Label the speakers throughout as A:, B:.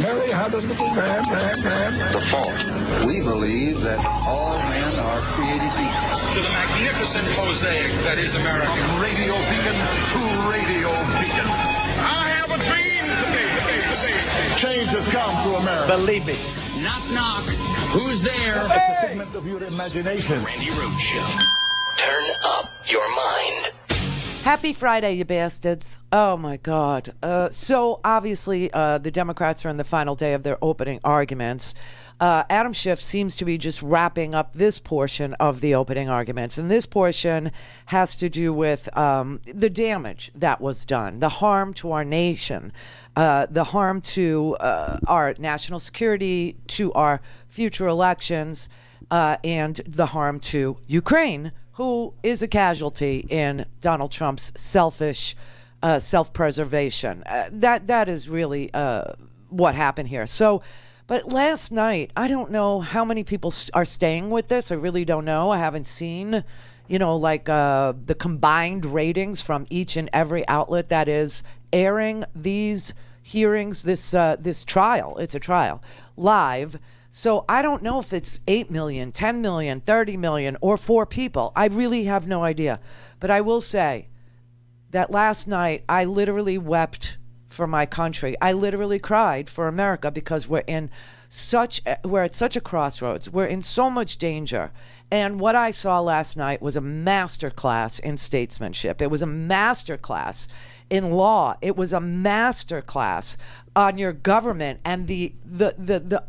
A: Mary had a little lamb.
B: The fourth, we believe that all men are created equal.
C: To the magnificent mosaic that is America.
A: From radio beacon to radio beacon. I have a dream today. Change has come to America.
D: Believe me.
E: Knock, knock. Who's there?
A: It's a figment of your imagination.
E: Randi Rhodes Show.
D: Turn up your mind.
F: Happy Friday, you bastards. Oh, my God. So, obviously, the Democrats are in the final day of their opening arguments. Adam Schiff seems to be just wrapping up this portion of the opening arguments. And this portion has to do with the damage that was done, the harm to our nation, the harm to our national security, to our future elections, and the harm to Ukraine, who is a casualty in Donald Trump's selfish self-preservation. That is really what happened here. So, but last night, I don't know how many people are staying with this. I really don't know. I haven't seen, the combined ratings from each and every outlet that is airing these hearings, this trial. It's a trial live. So I don't know if it's 8 million, 10 million, 30 million, or 4 people. I really have no idea. But I will say that last night I literally wept for my country. I literally cried for America because we're at such a crossroads. We're in so much danger. And what I saw last night was a masterclass in statesmanship. It was a masterclass in law. It was a masterclass on your government and the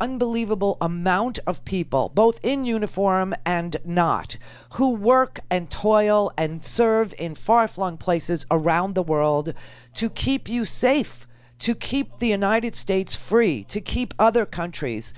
F: unbelievable amount of people, both in uniform and not, who work and toil and serve in far-flung places around the world to keep you safe, to keep the United States free, to keep other countries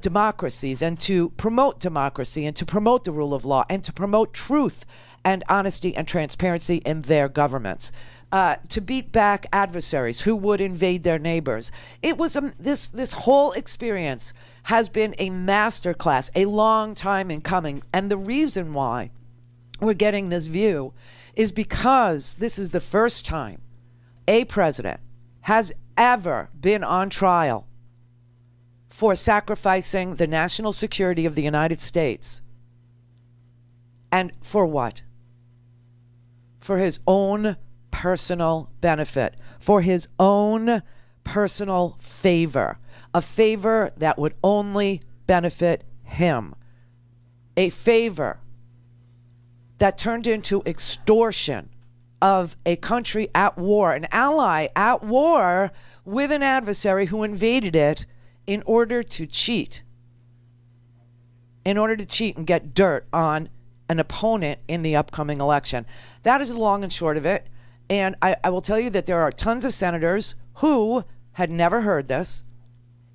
F: democracies, and to promote democracy, and to promote the rule of law, and to promote truth and honesty and transparency in their governments. To beat back adversaries who would invade their neighbors. It was this whole experience has been a masterclass, a long time in coming. And the reason why we're getting this view is because this is the first time a president has ever been on trial for sacrificing the national security of the United States. And for what? For his own personal benefit, for his own personal favor, a favor that would only benefit him, a favor that turned into extortion of a country at war, an ally at war with an adversary who invaded it in order to cheat and get dirt on an opponent in the upcoming election. That is the long and short of it. And I will tell you that there are tons of senators who had never heard this.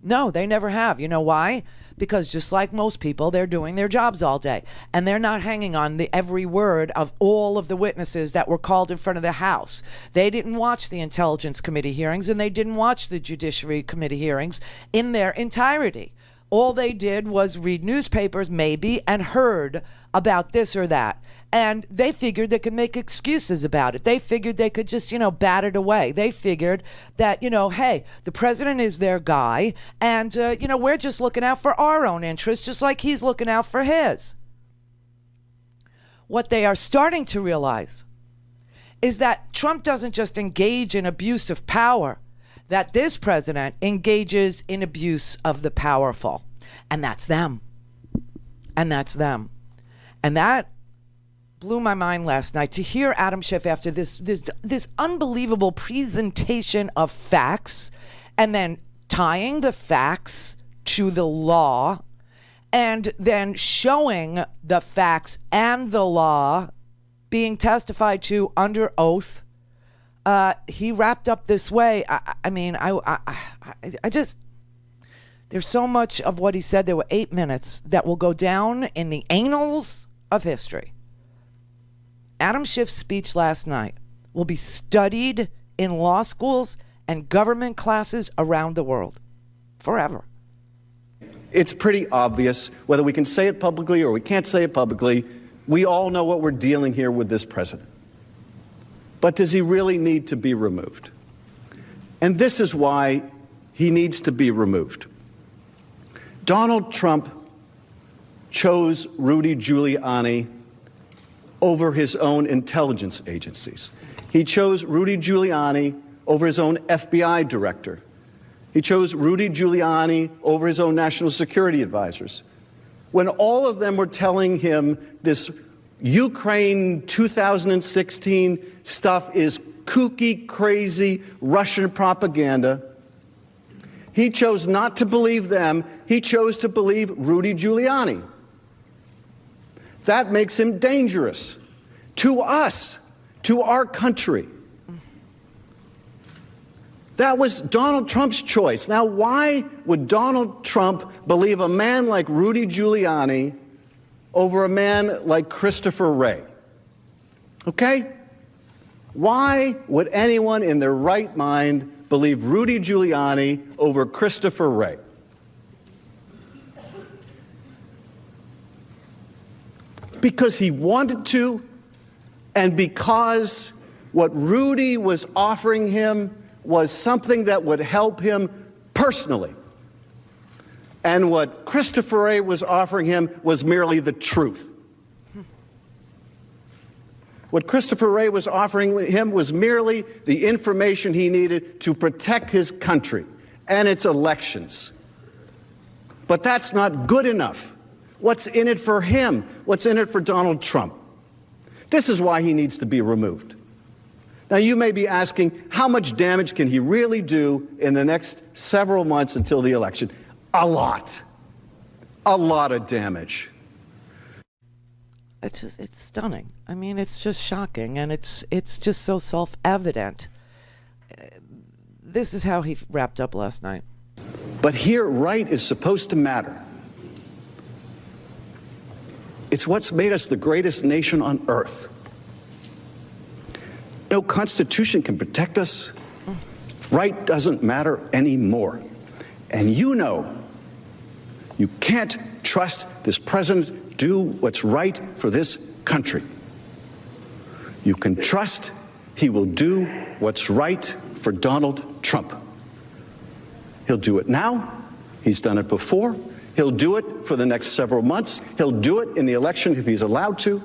F: No, they never have. You know why? Because just like most people, they're doing their jobs all day. And they're not hanging on the every word of all of the witnesses that were called in front of the House. They didn't watch the Intelligence Committee hearings, and they didn't watch the Judiciary Committee hearings in their entirety. All they did was read newspapers, maybe, and heard about this or that. And they figured they could make excuses about it. They figured they could just, bat it away. They figured that, hey, the president is their guy. And, we're just looking out for our own interests, just like he's looking out for his. What they are starting to realize is that Trump doesn't just engage in abuse of power, that this president engages in abuse of the powerful. And that's them. And that's them. And that blew my mind last night to hear Adam Schiff after this unbelievable presentation of facts, and then tying the facts to the law, and then showing the facts and the law being testified to under oath. He wrapped up this way. I just, there's so much of what he said. There were 8 minutes that will go down in the annals of history. Adam Schiff's speech last night will be studied in law schools and government classes around the world forever.
G: It's pretty obvious, whether we can say it publicly or we can't say it publicly, we all know what we're dealing here with this president. But does he really need to be removed? And this is why he needs to be removed. Donald Trump chose Rudy Giuliani over his own intelligence agencies. He chose Rudy Giuliani over his own FBI director. He chose Rudy Giuliani over his own national security advisors. When all of them were telling him this Ukraine 2016 stuff is kooky, crazy Russian propaganda, he chose not to believe them. He chose to believe Rudy Giuliani. That makes him dangerous to us, to our country. That was Donald Trump's choice. Now, why would Donald Trump believe a man like Rudy Giuliani over a man like Christopher Wray? Okay? Why would anyone in their right mind believe Rudy Giuliani over Christopher Wray? Because he wanted to, and because what Rudy was offering him was something that would help him personally. And what Christopher Wray was offering him was merely the truth. What Christopher Wray was offering him was merely the information he needed to protect his country and its elections. But that's not good enough. What's in it for him? What's in it for Donald Trump? This is why he needs to be removed. Now, you may be asking, how much damage can he really do in the next several months until the election? A lot. A lot of damage.
F: It's stunning. I mean, it's just shocking, and it's just so self-evident. This is how he wrapped up last night.
G: But here, right is supposed to matter. It's what's made us the greatest nation on earth. No constitution can protect us. Right doesn't matter anymore. And you know, you can't trust this president to do what's right for this country. You can trust he will do what's right for Donald Trump. He'll do it now. He's done it before. He'll do it for the next several months. He'll do it in the election if he's allowed to.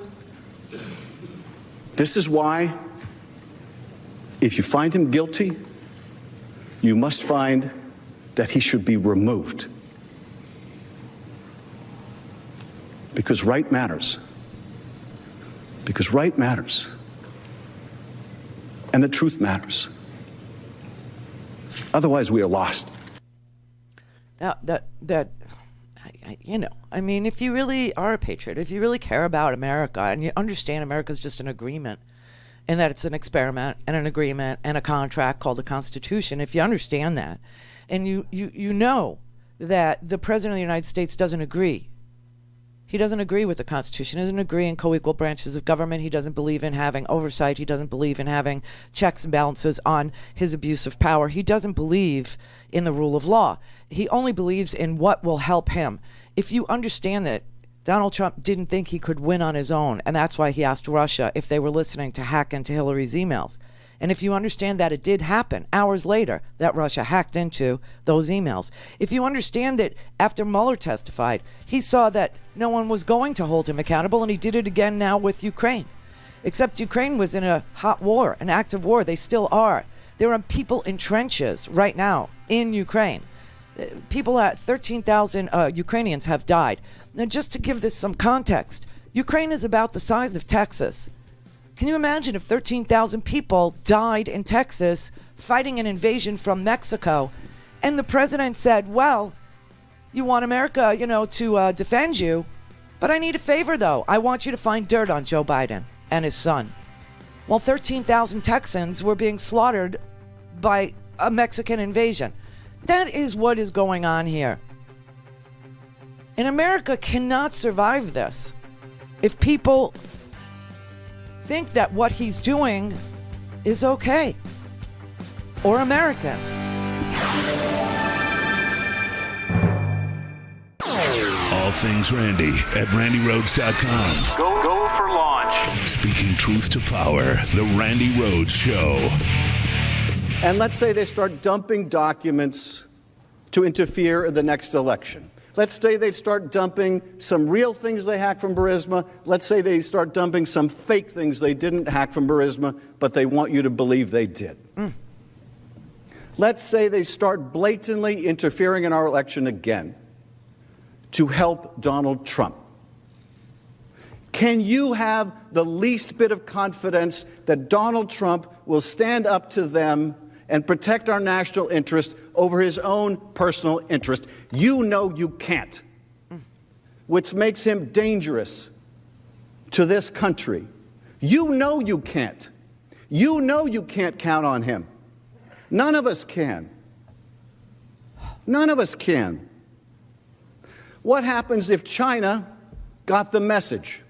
G: This is why, if you find him guilty, you must find that he should be removed. Because right matters. Because right matters. And the truth matters. Otherwise, we are lost.
F: Now, you know, I mean, if you really are a patriot, if you really care about America, and you understand America's just an agreement, and that it's an experiment and an agreement and a contract called the Constitution, if you understand that, and you know that the President of the United States doesn't agree. He doesn't agree with the Constitution. He doesn't agree in co-equal branches of government. He doesn't believe in having oversight. He doesn't believe in having checks and balances on his abuse of power. He doesn't believe in the rule of law. He only believes in what will help him. If you understand that Donald Trump didn't think he could win on his own, and that's why he asked Russia if they were listening to hack into Hillary's emails. And if you understand that it did happen hours later, that Russia hacked into those emails. If you understand that after Mueller testified, he saw that no one was going to hold him accountable, and he did it again now with Ukraine. Except Ukraine was in a hot war, an active war. They still are. There are people in trenches right now in Ukraine. People at 13,000 Ukrainians have died. Now, just to give this some context, Ukraine is about the size of Texas. Can you imagine if 13,000 people died in Texas fighting an invasion from Mexico, and the president said, well, you want America, to defend you, but I need a favor, though. I want you to find dirt on Joe Biden and his son. Well, 13,000 Texans were being slaughtered by a Mexican invasion. That is what is going on here. And America cannot survive this if people think that what he's doing is okay or American.
H: All things Randi at RandiRhodes.com.
A: Go for launch.
H: Speaking truth to power, the Randi Rhodes Show.
G: And let's say they start dumping documents to interfere in the next election. Let's say they start dumping some real things they hacked from Burisma. Let's say they start dumping some fake things they didn't hack from Burisma, but they want you to believe they did. Let's say they start blatantly interfering in our election again to help Donald Trump. Can you have the least bit of confidence that Donald Trump will stand up to them and protect our national interest over his own personal interest? You know you can't, which makes him dangerous to this country. You know you can't. You know you can't count on him. None of us can. None of us can. What happens if China got the message?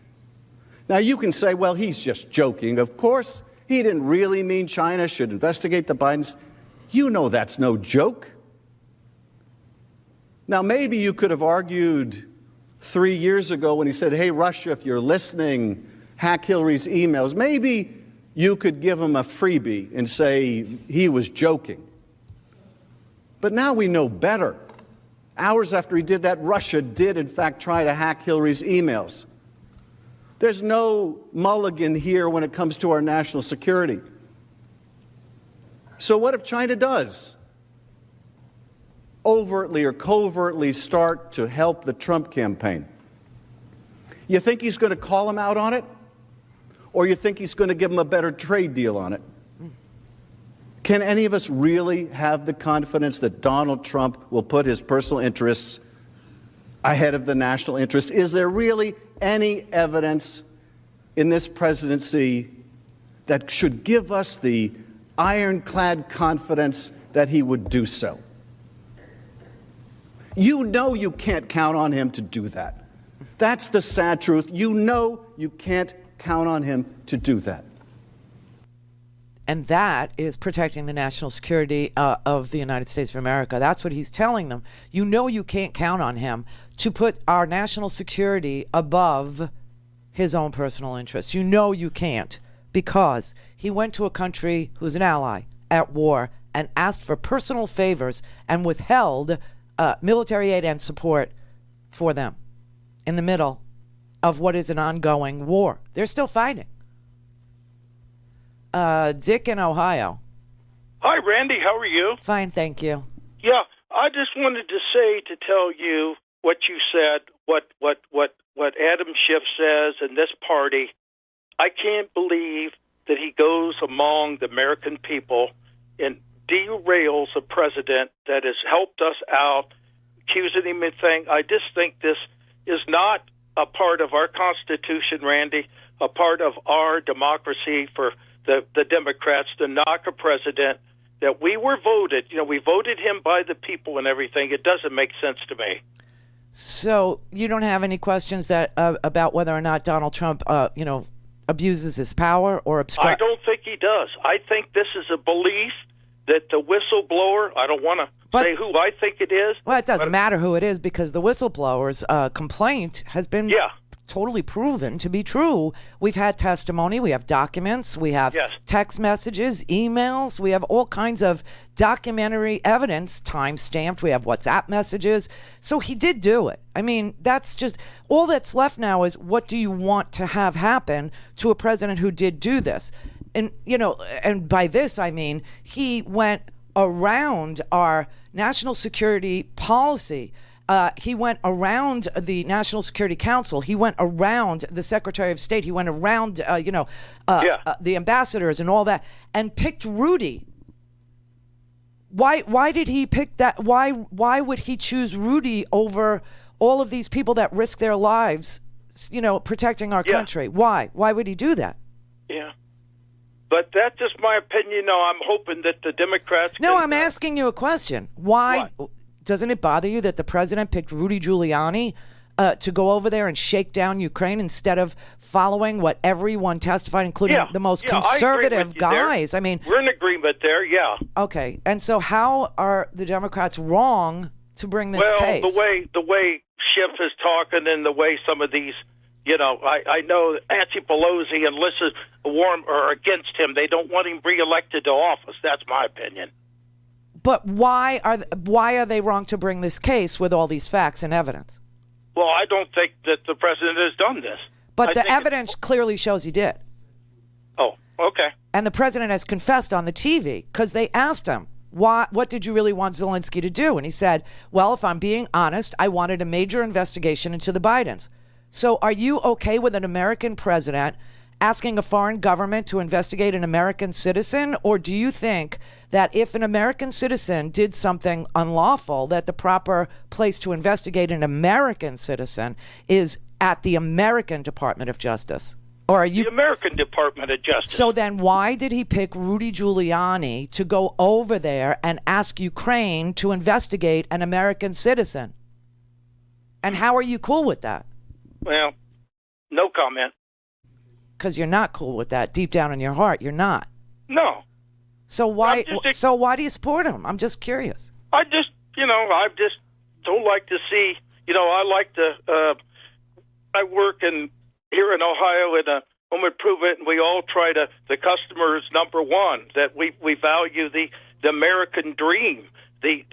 G: Now, you can say, well, he's just joking. Of course, he didn't really mean China should investigate the Bidens. You know that's no joke. Now, maybe you could have argued 3 years ago when he said, hey, Russia, if you're listening, hack Hillary's emails. Maybe you could give him a freebie and say he was joking. But now we know better. Hours after he did that, Russia did, in fact, try to hack Hillary's emails. There's no mulligan here when it comes to our national security. So what if China does overtly or covertly start to help the Trump campaign? You think he's going to call him out on it? Or you think he's going to give him a better trade deal on it? Can any of us really have the confidence that Donald Trump will put his personal interests ahead of the national interest? Is there really any evidence in this presidency that should give us the ironclad confidence that he would do so? You know you can't count on him to do that. That's the sad truth. You know you can't count on him to do that.
F: And that is protecting the national security of the United States of America. That's what he's telling them. You know you can't count on him to put our national security above his own personal interests. You know you can't, because he went to a country who's an ally at war and asked for personal favors and withheld military aid and support for them in the middle of what is an ongoing war. They're still fighting. Dick in Ohio.
I: Hi, Randy. How are you?
F: Fine, thank you.
I: Yeah, I just wanted to tell you what you said, what Adam Schiff says and this party. I can't believe that he goes among the American people and derails a president that has helped us out, accusing him of things. I just think this is not a part of our Constitution, Randy, a part of our democracy for the Democrats to knock a president that we were voted. You know, we voted him by the people and everything. It doesn't make sense to me.
F: So you don't have any questions that about whether or not Donald Trump, abuses his power or obstructs?
I: I don't think he does. I think this is a belief that the whistleblower, I don't want to say who I think it is.
F: Well, it doesn't matter who it is, because the whistleblower's complaint has been totally proven to be true. We've had testimony, we have documents, we have text messages, emails, we have all kinds of documentary evidence, time-stamped, we have WhatsApp messages. So he did do it. I mean, that's just, all that's left now is, what do you want to have happen to a president who did do this? And, and by this I mean, he went around our national security policy. He went around the National Security Council. He went around the Secretary of State. He went around, the ambassadors and all that, and picked Rudy. Why did he pick that? Why would he choose Rudy over all of these people that risk their lives, protecting our country? Why? Why would he do that?
I: Yeah. But that's just my opinion. I'm hoping that the Democrats...
F: No, I'm asking you a question. Why? Doesn't it bother you that the president picked Rudy Giuliani to go over there and shake down Ukraine instead of following what everyone testified, including the most conservative guys? I mean,
I: we're in agreement there,
F: Okay, and so how are the Democrats wrong to bring this case?
I: Well, the way Schiff is talking and the way some of these... I know Nancy Pelosi and Liz Warren are against him. They don't want him reelected to office. That's my opinion.
F: But why are they wrong to bring this case with all these facts and evidence?
I: Well, I don't think that the president has done this.
F: But the evidence clearly shows he did.
I: Oh, okay.
F: And the president has confessed on the TV because they asked him, what did you really want Zelensky to do? And he said, well, if I'm being honest, I wanted a major investigation into the Bidens. So are you okay with an American president asking a foreign government to investigate an American citizen? Or do you think that if an American citizen did something unlawful, that the proper place to investigate an American citizen is at the American Department of Justice? Or are you
I: the American Department of Justice?
F: So then why did he pick Rudy Giuliani to go over there and ask Ukraine to investigate an American citizen? And how are you cool with that?
I: Well, no comment.
F: Because you're not cool with that. Deep down in your heart, you're not.
I: No.
F: So why do you support him? I'm just curious.
I: I just don't like to see, I like to, I work here in Ohio in a home improvement, and we all try to, the customer is number one, that we value the American dream, the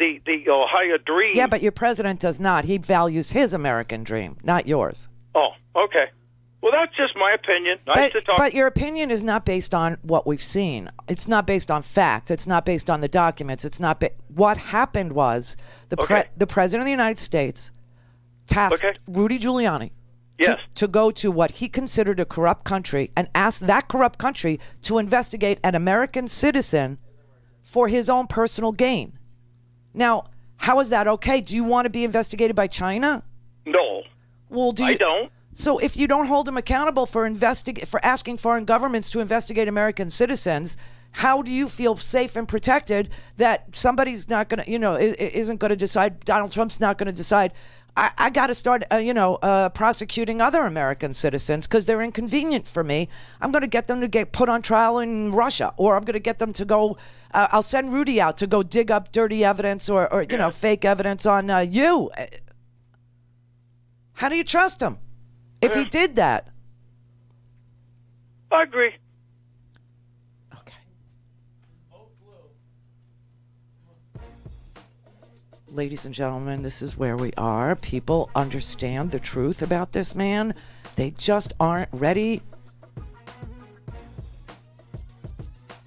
I: Ohio dream.
F: Yeah, but your president does not. He values his American dream, not yours.
I: Oh, okay. Well, that's just my opinion. Nice to talk.
F: But your opinion is not based on what we've seen. It's not based on fact. It's not based on the documents. It's not. What happened was the president of the United States tasked Rudy Giuliani to go to what he considered a corrupt country and ask that corrupt country to investigate an American citizen for his own personal gain. Now, how is that okay? Do you want to be investigated by China?
I: No.
F: Well,
I: I don't.
F: So if you don't hold him accountable for asking foreign governments to investigate American citizens, how do you feel safe and protected that somebody's not going to, isn't going to decide, Donald Trump's not going to decide, I got to start, prosecuting other American citizens because they're inconvenient for me. I'm going to get them to get put on trial in Russia, or I'm going to get them to go, I'll send Rudy out to go dig up dirty evidence or fake evidence on you. How do you trust him if he did that?
I: I agree.
F: Okay. Ladies and gentlemen, this is where we are. People understand the truth about this man. They just aren't ready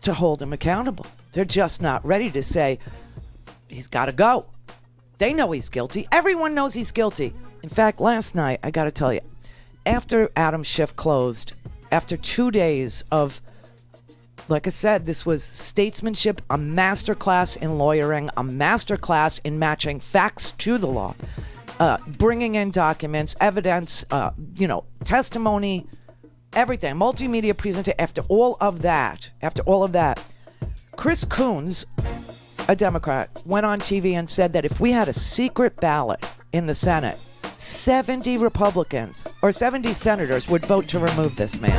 F: to hold him accountable. They're just not ready to say, he's got to go. They know he's guilty. Everyone knows he's guilty. In fact, last night, I got to tell you, after Adam Schiff closed, after 2 days of, like I said, this was statesmanship, a masterclass in lawyering, a masterclass in matching facts to the law, bringing in documents, evidence, testimony, everything, multimedia presentation. After all of that, Chris Coons, a Democrat, went on TV and said that if we had a secret ballot in the Senate, 70 Republicans or 70 senators would vote to remove this man.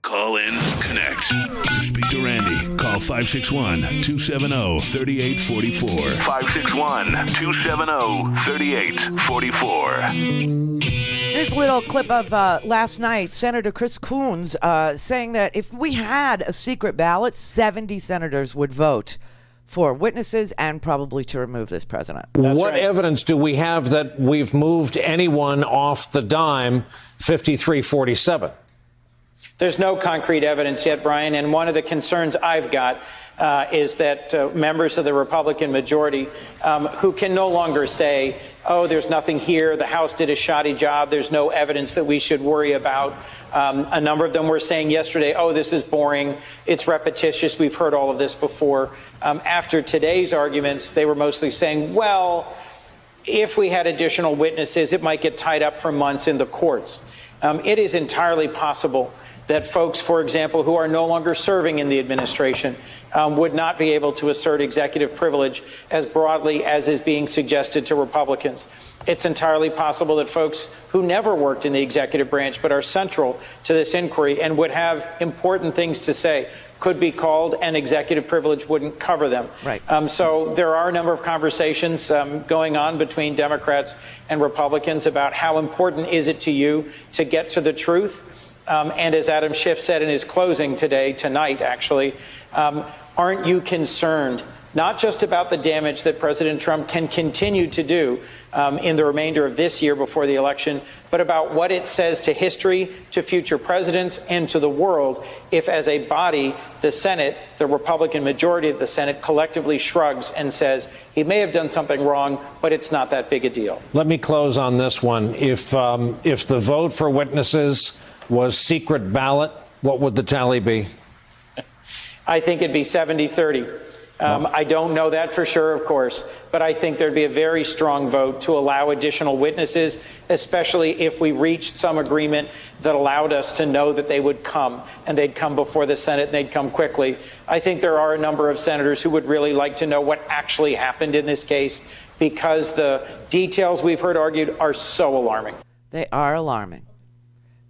H: Call in, connect. To speak to Randi, call 561-270-3844. 561-270-3844.
F: Here's a little clip of last night, Senator Chris Coons saying that if we had a secret ballot, 70 senators would vote for witnesses and probably to remove this president.
J: What evidence do we have that we've moved anyone off the dime 53-47?
K: There's no concrete evidence yet, Brian, and one of the concerns I've got is that members of the Republican majority who can no longer say, oh, there's nothing here, the House did a shoddy job, there's no evidence that we should worry about. A number of them were saying yesterday, oh, this is boring, it's repetitious, we've heard all of this before. After today's arguments, they were mostly saying, well, if we had additional witnesses, it might get tied up for months in the courts. It is entirely possible that folks, for example, who are no longer serving in the administration would not be able to assert executive privilege as broadly as is being suggested to Republicans. It's entirely possible that folks who never worked in the executive branch but are central to this inquiry and would have important things to say could be called, and executive privilege wouldn't cover them.
F: Right.
K: So there are a number of conversations going on between Democrats and Republicans about how important is it to you to get to the truth. And as Adam Schiff said in his closing tonight, actually, aren't you concerned not just about the damage that President Trump can continue to do in the remainder of this year before the election, but about what it says to history, to future presidents, and to the world if, as a body, the Senate, the Republican majority of the Senate, collectively shrugs and says he may have done something wrong, but it's not that big a deal?
J: Let me close on this one. If the vote for witnesses was secret ballot, what would the tally be?
K: I think it'd be 70-30. I don't know that for sure, of course, but I think there'd be a very strong vote to allow additional witnesses, especially if we reached some agreement that allowed us to know that they would come, and they'd come before the Senate, and they'd come quickly. I think there are a number of senators who would really like to know what actually happened in this case, because the details we've heard argued are so alarming.
F: They are alarming.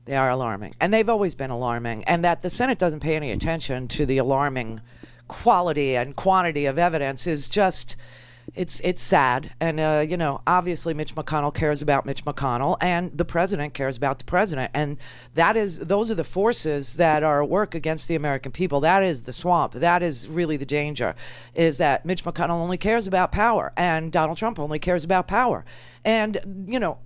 F: They are alarming. And they've always been alarming. And that the Senate doesn't pay any attention to the alarming quality and quantity of evidence is just, it's sad. And, obviously Mitch McConnell cares about Mitch McConnell, and the president cares about the president. And those are the forces that are at work against the American people. That is the swamp. That is really the danger, is that Mitch McConnell only cares about power, and Donald Trump only cares about power. And,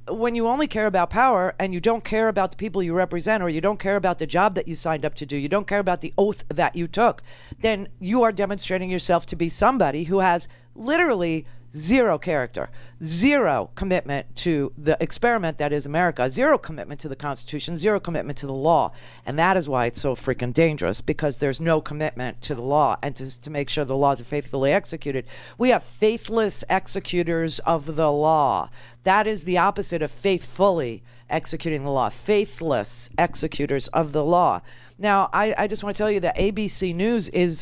F: when you only care about power and you don't care about the people you represent, or you don't care about the job that you signed up to do, you don't care about the oath that you took, then you are demonstrating yourself to be somebody who has literally zero character, zero commitment to the experiment that is America, zero commitment to the Constitution, zero commitment to the law. And that is why it's so freaking dangerous, because there's no commitment to the law and to make sure the laws are faithfully executed. We have faithless executors of the law. That is the opposite of faithfully executing the law. Faithless executors of the law. Now, I just want to tell you that ABC News is,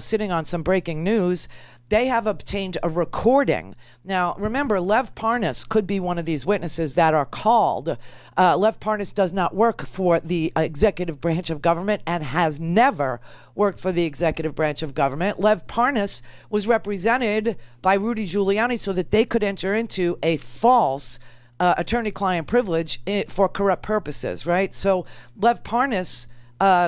F: sitting on some breaking news. They have obtained a recording. Now, remember, Lev Parnas could be one of these witnesses that are called. Lev Parnas does not work for the executive branch of government and has never worked for the executive branch of government. Lev Parnas was represented by Rudy Giuliani so that they could enter into a false attorney-client privilege for corrupt purposes, right? So Lev Parnas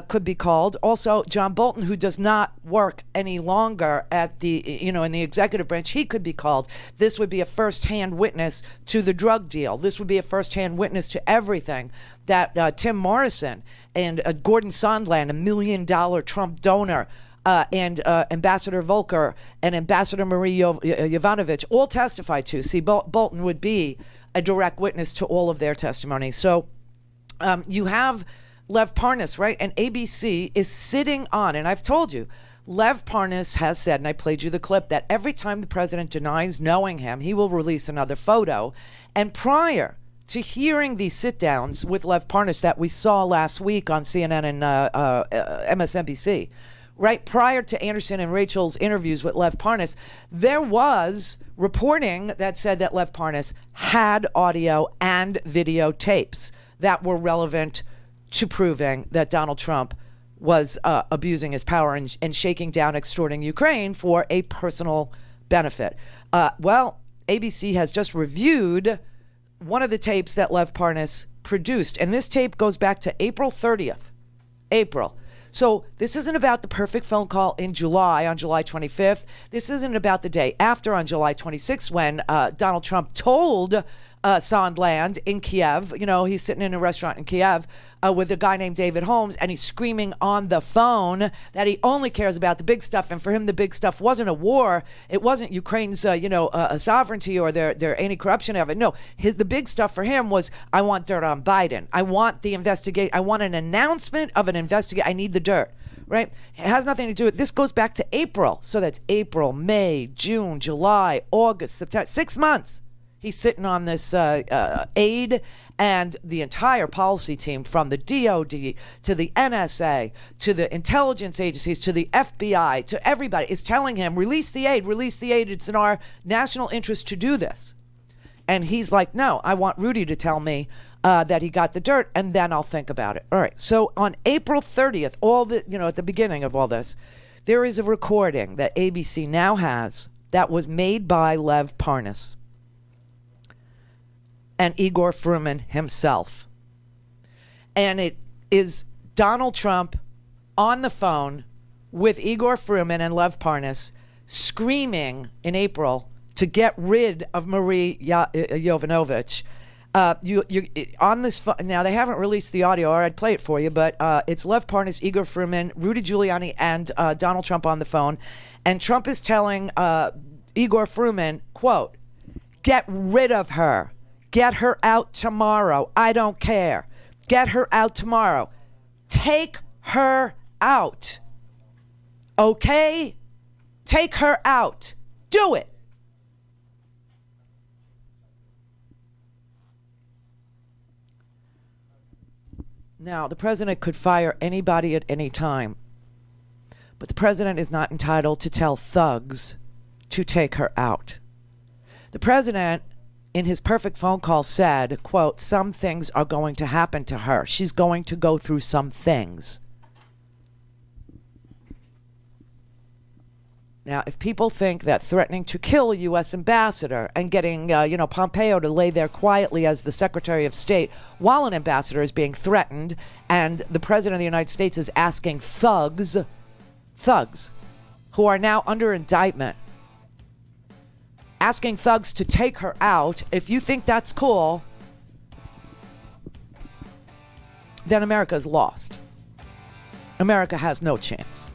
F: could be called. Also, John Bolton, who does not work any longer at the, in the executive branch, he could be called. This would be a first-hand witness to the drug deal. This would be a first-hand witness to everything that Tim Morrison and Gordon Sondland, $1 million Trump donor, and Ambassador Volker and Ambassador Marie Yovanovitch all testified to. See, Bolton would be a direct witness to all of their testimony. So you have Lev Parnas, right? And ABC is sitting on, and I've told you, Lev Parnas has said, and I played you the clip, that every time the president denies knowing him, he will release another photo. And prior to hearing these sit-downs with Lev Parnas that we saw last week on CNN and MSNBC, right, prior to Anderson and Rachel's interviews with Lev Parnas, there was reporting that said that Lev Parnas had audio and video tapes that were relevant to proving that Donald Trump was abusing his power and shaking down, extorting Ukraine for a personal benefit. Well, ABC has just reviewed one of the tapes that Lev Parnas produced, and this tape goes back to April 30th. April. So this isn't about the perfect phone call in July, on July 25th. This isn't about the day after, on July 26th, when Donald Trump told Sondland in Kiev, he's sitting in a restaurant in Kiev with a guy named David Holmes, and he's screaming on the phone that he only cares about the big stuff. And for him, the big stuff wasn't a war. It wasn't Ukraine's, sovereignty or their anti-corruption effort. No, the big stuff for him was, I want dirt on Biden. I want the investigate. I want an announcement of an investigate. I need the dirt. Right? It has nothing to do with, this goes back to April. So that's April, May, June, July, August, September, 6 months. He's sitting on this aid, and the entire policy team, from the DOD to the NSA to the intelligence agencies to the FBI to everybody, is telling him, release the aid, it's in our national interest to do this. And he's like, no, I want Rudy to tell me that he got the dirt, and then I'll think about it. All right, so on April 30th, at the beginning of all this, there is a recording that ABC now has that was made by Lev Parnas and Igor Fruman himself. And it is Donald Trump on the phone with Igor Fruman and Lev Parnas screaming in April to get rid of Marie Yovanovitch. You on this now, they haven't released the audio, or I'd play it for you, but it's Lev Parnas, Igor Fruman, Rudy Giuliani, and Donald Trump on the phone. And Trump is telling Igor Fruman, quote, "Get rid of her. Get her out tomorrow. I don't care. Get her out tomorrow. Take her out. Okay? Take her out. Do it." Now, the president could fire anybody at any time, but the president is not entitled to tell thugs to take her out. The president, in his perfect phone call, said, quote, "Some things are going to happen to her. She's going to go through some things." Now, if people think that threatening to kill a U.S. ambassador and getting, Pompeo to lay there quietly as the Secretary of State while an ambassador is being threatened and the President of the United States is asking thugs who are now under indictment, asking thugs to take her out, if you think that's cool, then America's lost. America has no chance.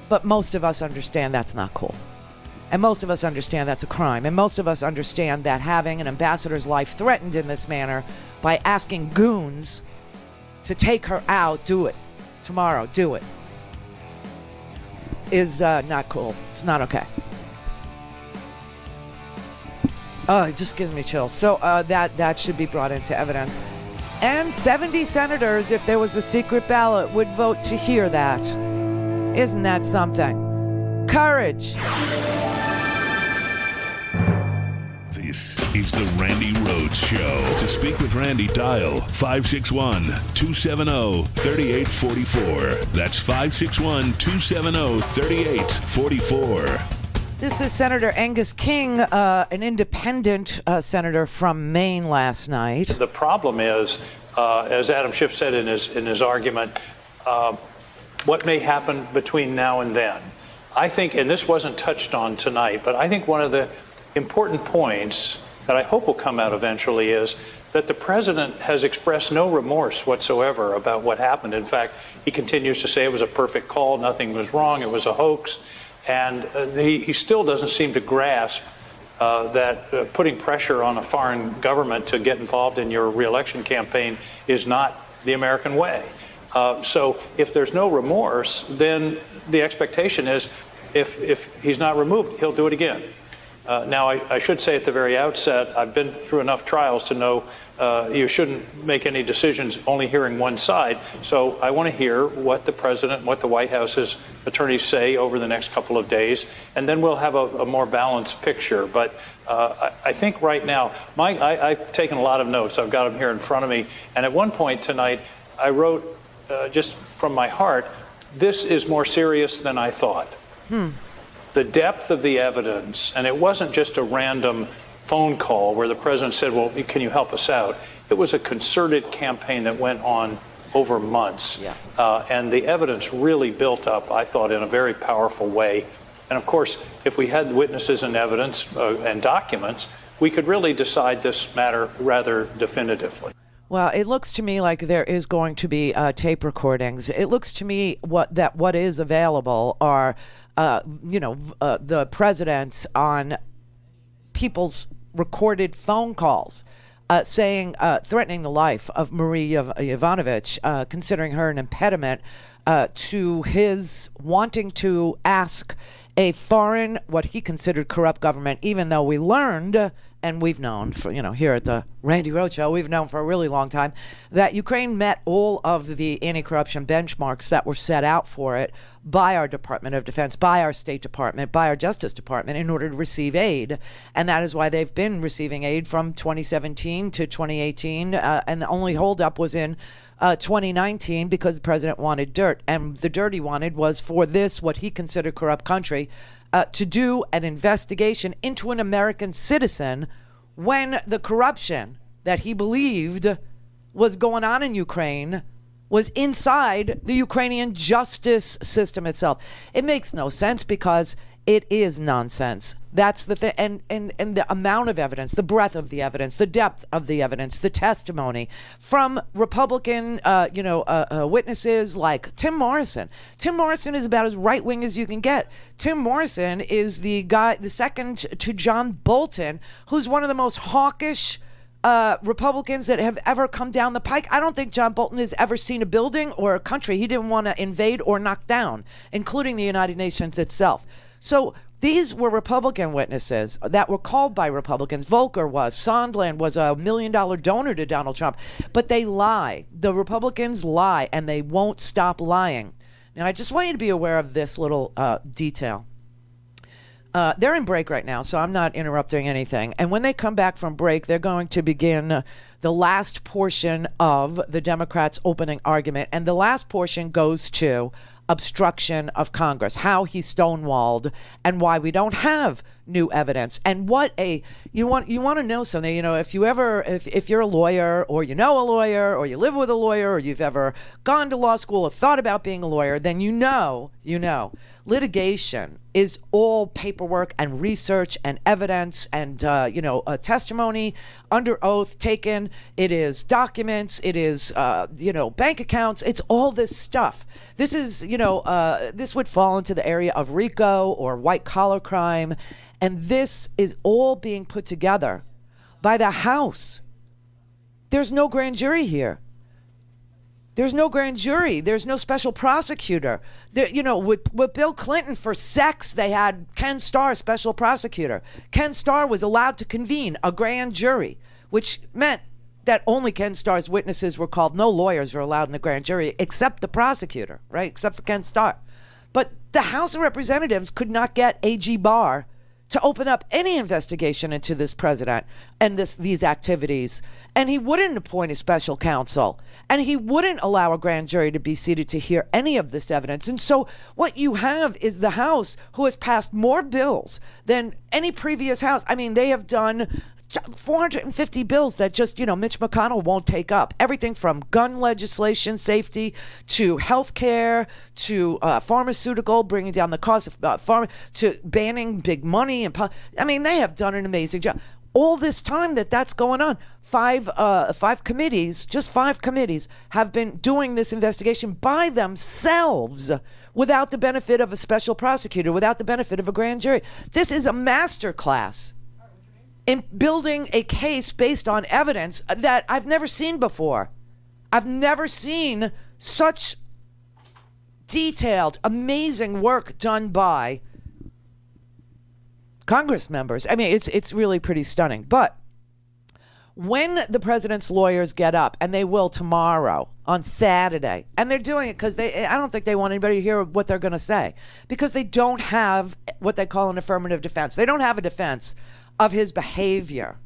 F: But most of us understand that's not cool. And most of us understand that's a crime. And most of us understand that having an ambassador's life threatened in this manner by asking goons to take her out, do it tomorrow, do it, is not cool. It's not okay. Oh, it just gives me chills. So that should be brought into evidence. And 70 senators, if there was a secret ballot, would vote to hear that. Isn't that something? Courage.
H: This is the Randi Rhodes Show. To speak with Randi, dial 561-270-3844. That's 561-270-3844.
F: This is Senator Angus King, an independent senator from Maine last night.
L: The problem is, as Adam Schiff said in his argument, what may happen between now and then. I think, and this wasn't touched on tonight, but I think one of the important points that I hope will come out eventually is that the president has expressed no remorse whatsoever about what happened. In fact, he continues to say it was a perfect call, nothing was wrong, it was a hoax. And he still doesn't seem to grasp that putting pressure on a foreign government to get involved in your reelection campaign is not the American way. So if there's no remorse, then the expectation is if he's not removed, he'll do it again. Now, I should say at the very outset, I've been through enough trials to know you shouldn't make any decisions only hearing one side. So I want to hear what the president, what the White House's attorneys say over the next couple of days, and then we'll have a more balanced picture. But I think right now, I've taken a lot of notes. I've got them here in front of me. And at one point tonight, I wrote, just from my heart, this is more serious than I thought. The depth of the evidence, and it wasn't just a random phone call where the president said, well, can you help us out? It was a concerted campaign that went on over months. Yeah. And the evidence really built up, I thought, in a very powerful way. And of course, if we had witnesses and evidence and documents, we could really decide this matter rather definitively.
F: Well, it looks to me like there is going to be tape recordings. It looks to me what is available are, the presidents on people's recorded phone calls saying, threatening the life of Marie Yovanovitch, considering her an impediment to his wanting to ask a foreign, what he considered corrupt government, even though we learned, and we've known for, here at the Randi Rhodes Show, we've known for a really long time that Ukraine met all of the anti-corruption benchmarks that were set out for it by our Department of Defense, by our State Department, by our Justice Department in order to receive aid. And that is why they've been receiving aid from 2017 to 2018. And the only holdup was in 2019 because the president wanted dirt. And the dirt he wanted was for this, what he considered corrupt country, to do an investigation into an American citizen when the corruption that he believed was going on in Ukraine was inside the Ukrainian justice system itself. It makes no sense because it is nonsense. That's the thing. And the amount of evidence, the breadth of the evidence, the depth of the evidence, the testimony from Republican, witnesses like Tim Morrison. Tim Morrison is about as right-wing as you can get. Tim Morrison is the guy, the second to John Bolton, who's one of the most hawkish Republicans that have ever come down the pike. I don't think John Bolton has ever seen a building or a country he didn't want to invade or knock down, including the United Nations itself. So these were Republican witnesses that were called by Republicans. Volker was. Sondland was a $1 million donor to Donald Trump. But they lie. The Republicans lie, and they won't stop lying. Now, I just want you to be aware of this little detail. They're in break right now, so I'm not interrupting anything. And when they come back from break, they're going to begin the last portion of the Democrats' opening argument. And the last portion goes to obstruction of Congress, how he stonewalled, and why we don't have new evidence. And what you want to know something, if you're a lawyer, or you know a lawyer, or you live with a lawyer, or you've ever gone to law school or thought about being a lawyer, then you know litigation is all paperwork and research and evidence and a testimony under oath taken. It is documents. It is bank accounts. It's all this stuff. This is this would fall into the area of RICO or white collar crime, and this is all being put together by the House. There's no grand jury here. There's no grand jury. There's no special prosecutor. With Bill Clinton for sex, they had Ken Starr, special prosecutor. Ken Starr was allowed to convene a grand jury, which meant that only Ken Starr's witnesses were called. No lawyers were allowed in the grand jury except the prosecutor, right? Except for Ken Starr. But the House of Representatives could not get A.G. Barr to open up any investigation into this president and these activities. And he wouldn't appoint a special counsel. And he wouldn't allow a grand jury to be seated to hear any of this evidence. And so what you have is the House, who has passed more bills than any previous House. I mean, they have done 450 bills that just, Mitch McConnell won't take up. Everything from gun legislation, safety, to health care, to pharmaceutical, bringing down the cost of to banning big money. They have done an amazing job. All this time that's going on, five committees have been doing this investigation by themselves without the benefit of a special prosecutor, without the benefit of a grand jury. This is a master class in building a case based on evidence that I've never seen before. I've never seen such detailed, amazing work done by Congress members. I mean, it's really pretty stunning. But when the president's lawyers get up, and they will tomorrow on Saturday, and they're doing it because I don't think they want anybody to hear what they're going to say, because they don't have what they call an affirmative defense. They don't have a defense of his behavior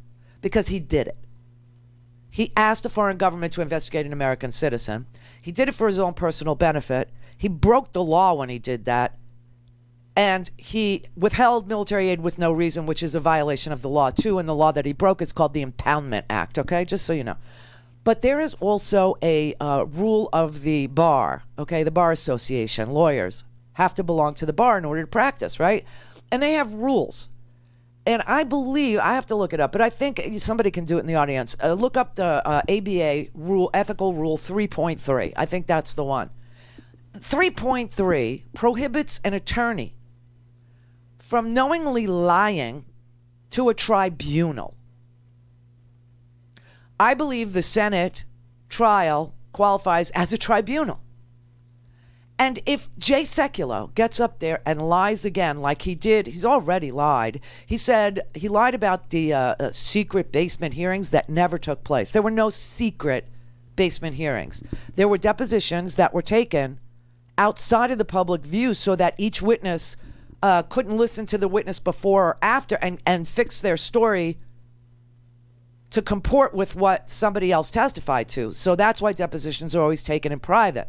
F: because he did it. He asked a foreign government to investigate an American citizen. He did it for his own personal benefit. He broke the law when he did that. And he withheld military aid with no reason, which is a violation of the law, too. And the law that he broke is called the Impoundment Act, okay? Just so you know. But there is also a rule of the bar, okay? The Bar Association. Lawyers have to belong to the bar in order to practice, right? And they have rules. And I believe, I have to look it up, but I think somebody can do it in the audience. Look up the ABA rule, ethical rule 3.3. I think that's the one. 3.3 prohibits an attorney from knowingly lying to a tribunal. I believe the Senate trial qualifies as a tribunal. And if Jay Sekulow gets up there and lies again like he did, he's already lied. He said he lied about the secret basement hearings that never took place. There were no secret basement hearings. There were depositions that were taken outside of the public view so that each witness couldn't listen to the witness before or after and fix their story to comport with what somebody else testified to. So that's why depositions are always taken in private.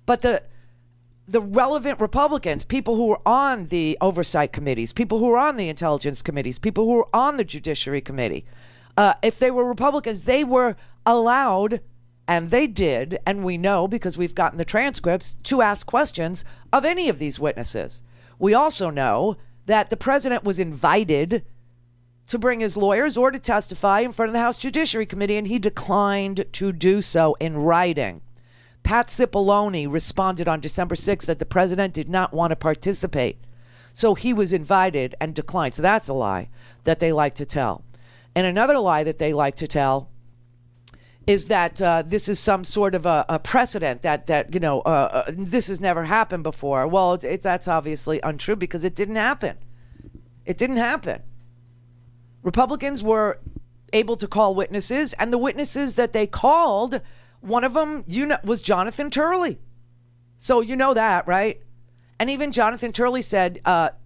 F: But the relevant Republicans, people who were on the oversight committees, people who were on the intelligence committees, people who were on the Judiciary Committee, if they were Republicans, they were allowed And they did, and we know because we've gotten the transcripts, to ask questions of any of these witnesses. We also know that the president was invited to bring his lawyers or to testify in front of the House Judiciary Committee, and he declined to do so in writing. Pat Cipollone responded on December 6th that the president did not want to participate. So he was invited and declined. So that's a lie that they like to tell. And another lie that they like to tell is that this is some sort of a precedent that this has never happened before. Well, that's obviously untrue because it didn't happen. It didn't happen. Republicans were able to call witnesses, and the witnesses that they called, one of them, was Jonathan Turley. So you know that, right? And even Jonathan Turley said that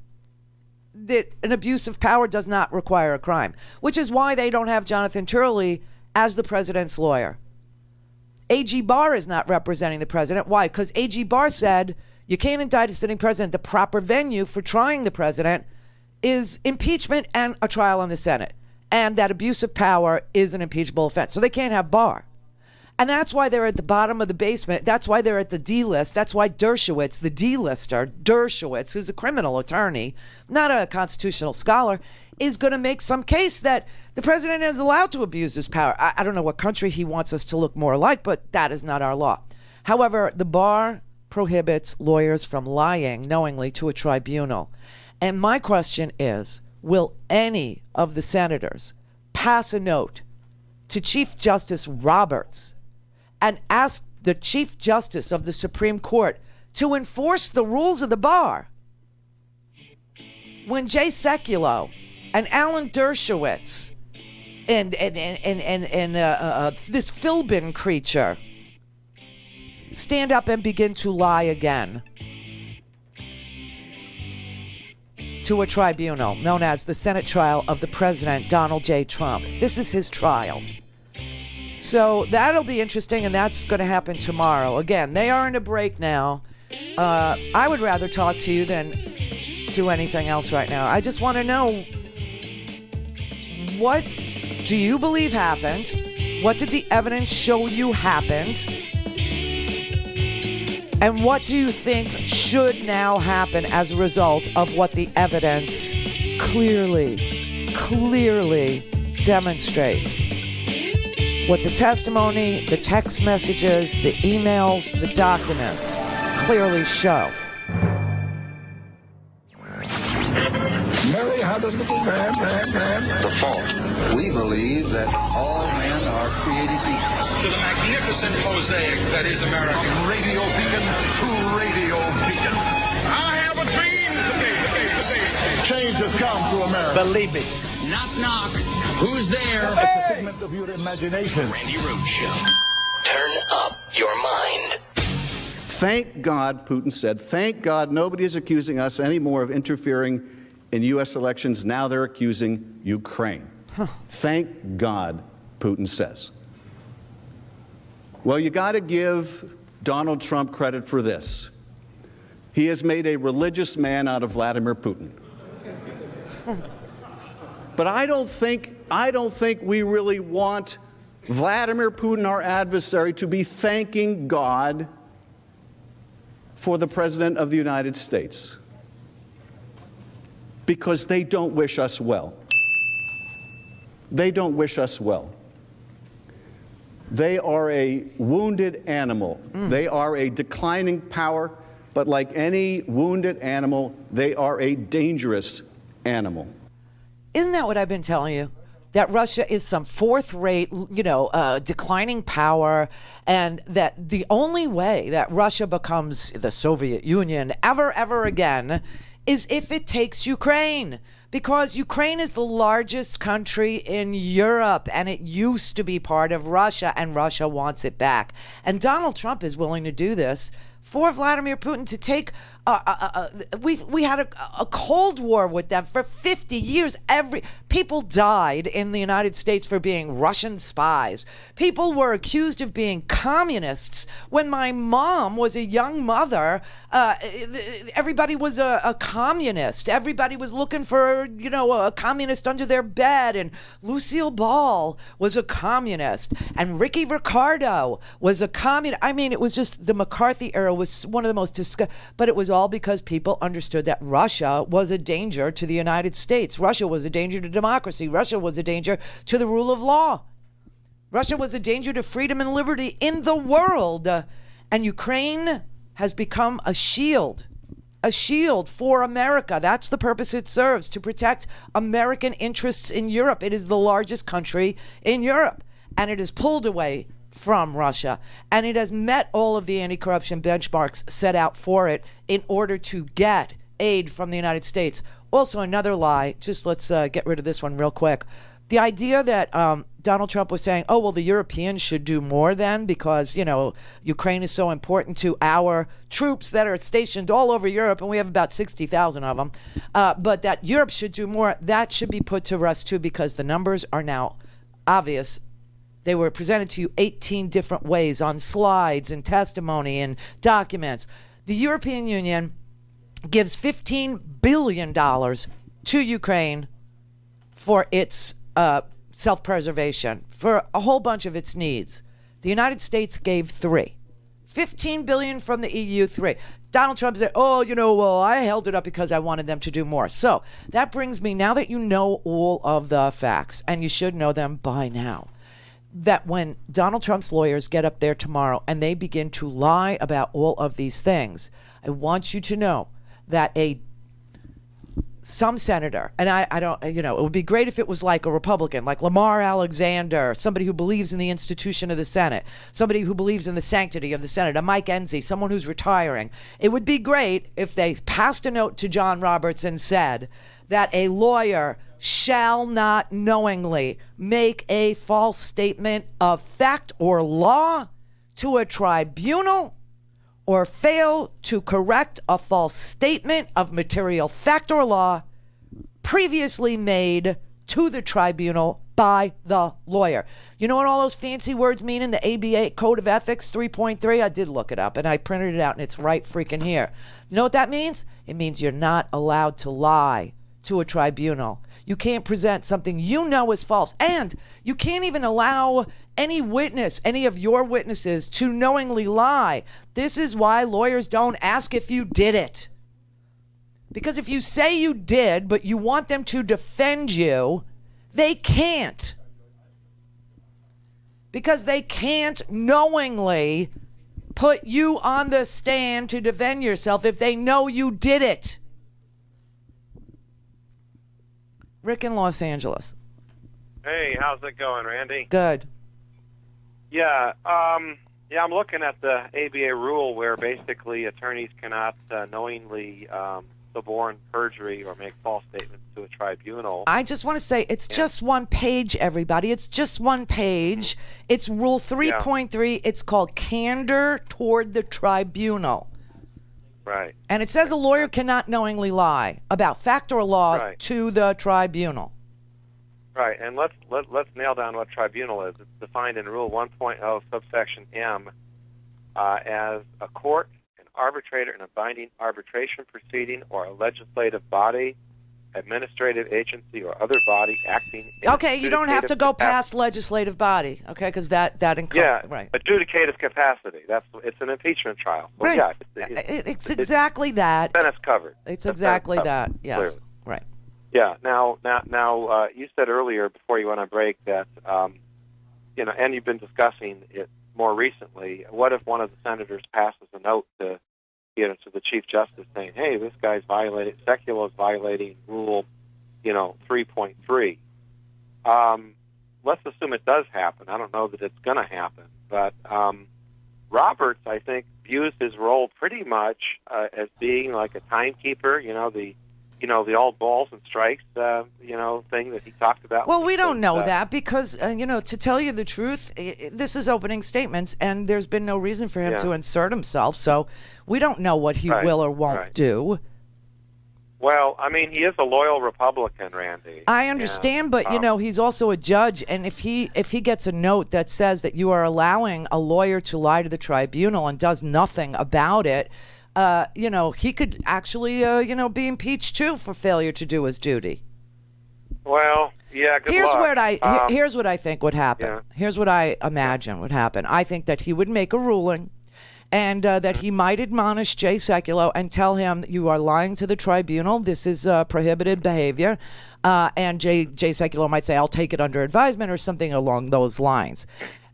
F: an abuse of power does not require a crime, which is why they don't have Jonathan Turley as the president's lawyer. A.G. Barr is not representing the president. Why? Because A.G. Barr said you can't indict a sitting president. The proper venue for trying the president is impeachment and a trial in the Senate. And that abuse of power is an impeachable offense. So they can't have Barr. And that's why they're at the bottom of the basement. That's why they're at the D list. That's why Dershowitz, the D-lister, Dershowitz, who's a criminal attorney, not a constitutional scholar, is going to make some case that the president is allowed to abuse his power. I don't know what country he wants us to look more like, but that is not our law. However, the bar prohibits lawyers from lying knowingly to a tribunal. And my question is, will any of the senators pass a note to Chief Justice Roberts and ask the Chief Justice of the Supreme Court to enforce the rules of the bar when Jay Sekulow and Alan Dershowitz and this Philbin creature stand up and begin to lie again to a tribunal known as the Senate trial of the President Donald J. Trump. This is his trial. So that'll be interesting, and that's going to happen tomorrow. Again, they are in a break now. I would rather talk to you than do anything else right now. I just want to know, what do you believe happened? What did the evidence show you happened? And what do you think should now happen as a result of what the evidence clearly demonstrates? What the testimony, the text messages, the emails, the documents clearly show.
A: Mary had a little man.
B: The fault. We believe that all men are created equal.
C: To the magnificent mosaic that is America.
A: Radio beacon to radio beacon. I have a dream today. Change has come to America.
E: Believe it. Knock, knock. Who's there?
A: It's a figment of your imagination.
D: Randi Rhodes Show. Turn up your mind.
G: Thank God, Putin said, thank God nobody is accusing us anymore of interfering in U.S. elections. Now they're accusing Ukraine. Thank God, Putin says. Well, you got to give Donald Trump credit for this. He has made a religious man out of Vladimir Putin. But I don't think we really want Vladimir Putin, our adversary, to be thanking God for the President of the United States, because they don't wish us well. They don't wish us well. They are a wounded animal. They are a declining power, but like any wounded animal, they are a dangerous animal.
F: Isn't that what I've been telling you? That Russia is some fourth-rate, declining power, and that the only way that Russia becomes the Soviet Union ever again is if it takes Ukraine. Because Ukraine is the largest country in Europe, and it used to be part of Russia, and Russia wants it back. And Donald Trump is willing to do this for Vladimir Putin to take We had a Cold War with them for 50 years. People died in the United States for being Russian spies. People were accused of being communists. When my mom was a young mother, everybody was a communist. Everybody was looking for, a communist under their bed. And Lucille Ball was a communist. And Ricky Ricardo was a communist. I mean, it was just the McCarthy era was one of the most but it was all because people understood that Russia was a danger to the United States. Russia was a danger to democracy. Russia was a danger to the rule of law. Russia was a danger to freedom and liberty in the world. And Ukraine has become a shield for America. That's the purpose it serves, to protect American interests in Europe. It is the largest country in Europe, and it is pulled away from Russia, and it has met all of the anti-corruption benchmarks set out for it in order to get aid from the United States. Also, another lie, just let's get rid of this one real quick. The idea that Donald Trump was saying, oh, well, the Europeans should do more then because, Ukraine is so important to our troops that are stationed all over Europe, and we have about 60,000 of them, but that Europe should do more, that should be put to rest too, because the numbers are now obvious. They were presented to you 18 different ways on slides and testimony and documents. The European Union gives $15 billion to Ukraine for its self-preservation, for a whole bunch of its needs. The United States gave $15 billion from the EU, $3. Donald Trump said, well, I held it up because I wanted them to do more. So that brings me, now that you know all of the facts, and you should know them by now, that when Donald Trump's lawyers get up there tomorrow and they begin to lie about all of these things, I want you to know that some senator, and I don't, it would be great if it was like a Republican, like Lamar Alexander, somebody who believes in the institution of the Senate, somebody who believes in the sanctity of the Senate, a Mike Enzi, someone who's retiring. It would be great if they passed a note to John Roberts and said that a lawyer shall not knowingly make a false statement of fact or law to a tribunal or fail to correct a false statement of material fact or law previously made to the tribunal by the lawyer. You know what all those fancy words mean in the ABA Code of Ethics 3.3? I did look it up and I printed it out and it's right freaking here. You know what that means? It means you're not allowed to lie to a tribunal. You can't present something you know is false. And you can't even allow any witness, any of your witnesses, to knowingly lie. This is why lawyers don't ask if you did it. Because if you say you did, but you want them to defend you, they can't. Because they can't knowingly put you on the stand to defend yourself if they know you did it. Rick in Los Angeles.
M: Hey, how's it going, Randy?
F: Good.
M: Yeah, I'm looking at the ABA rule where basically attorneys cannot knowingly suborn perjury or make false statements to a tribunal.
F: I just want to say it's just one page, everybody. It's just one page. It's Rule 3.3. Yeah. It's called Candor Toward the Tribunal.
M: Right.
F: And it says a lawyer cannot knowingly lie about fact or law to the tribunal.
M: Right, and let's nail down what tribunal is. It's defined in Rule 1.0, subsection M, as a court, an arbitrator in a binding arbitration proceeding, or a legislative body, administrative agency, or other body acting in
F: okay, you don't have to go past legislative body, okay, because that
M: encompasses
F: right.
M: Adjudicative capacity. It's an impeachment trial. So
F: right.
M: Yeah,
F: it's exactly that.
M: Then it's covered.
F: It's exactly that. Yes.
M: Clearly.
F: Right.
M: Yeah. Now, you said earlier before you went on break that, and you've been discussing it more recently. What if one of the senators passes a note to the Chief Justice saying, "Hey, this guy's violating Rule, 3.3." Let's assume it does happen. I don't know that it's going to happen, but Roberts, I think, views his role pretty much as being like a timekeeper. The the old balls and strikes, thing that he talked about.
F: Well, we don't know that because, to tell you the truth, this is opening statements, and there's been no reason for him to insert himself, so we don't know what he will or won't do.
M: Well, I mean, he is a loyal Republican, Randy.
F: I understand, but he's also a judge, and if he gets a note that says that you are allowing a lawyer to lie to the tribunal and does nothing about it, he could actually, be impeached too for failure to do his duty.
M: Well, yeah. Good luck.
F: Here's what I think would happen.
M: Yeah.
F: Here's what I imagine would happen. I think that he would make a ruling. And that he might admonish Jay Sekulow and tell him, you are lying to the tribunal. This is prohibited behavior. And Jay Sekulow might say, I'll take it under advisement or something along those lines.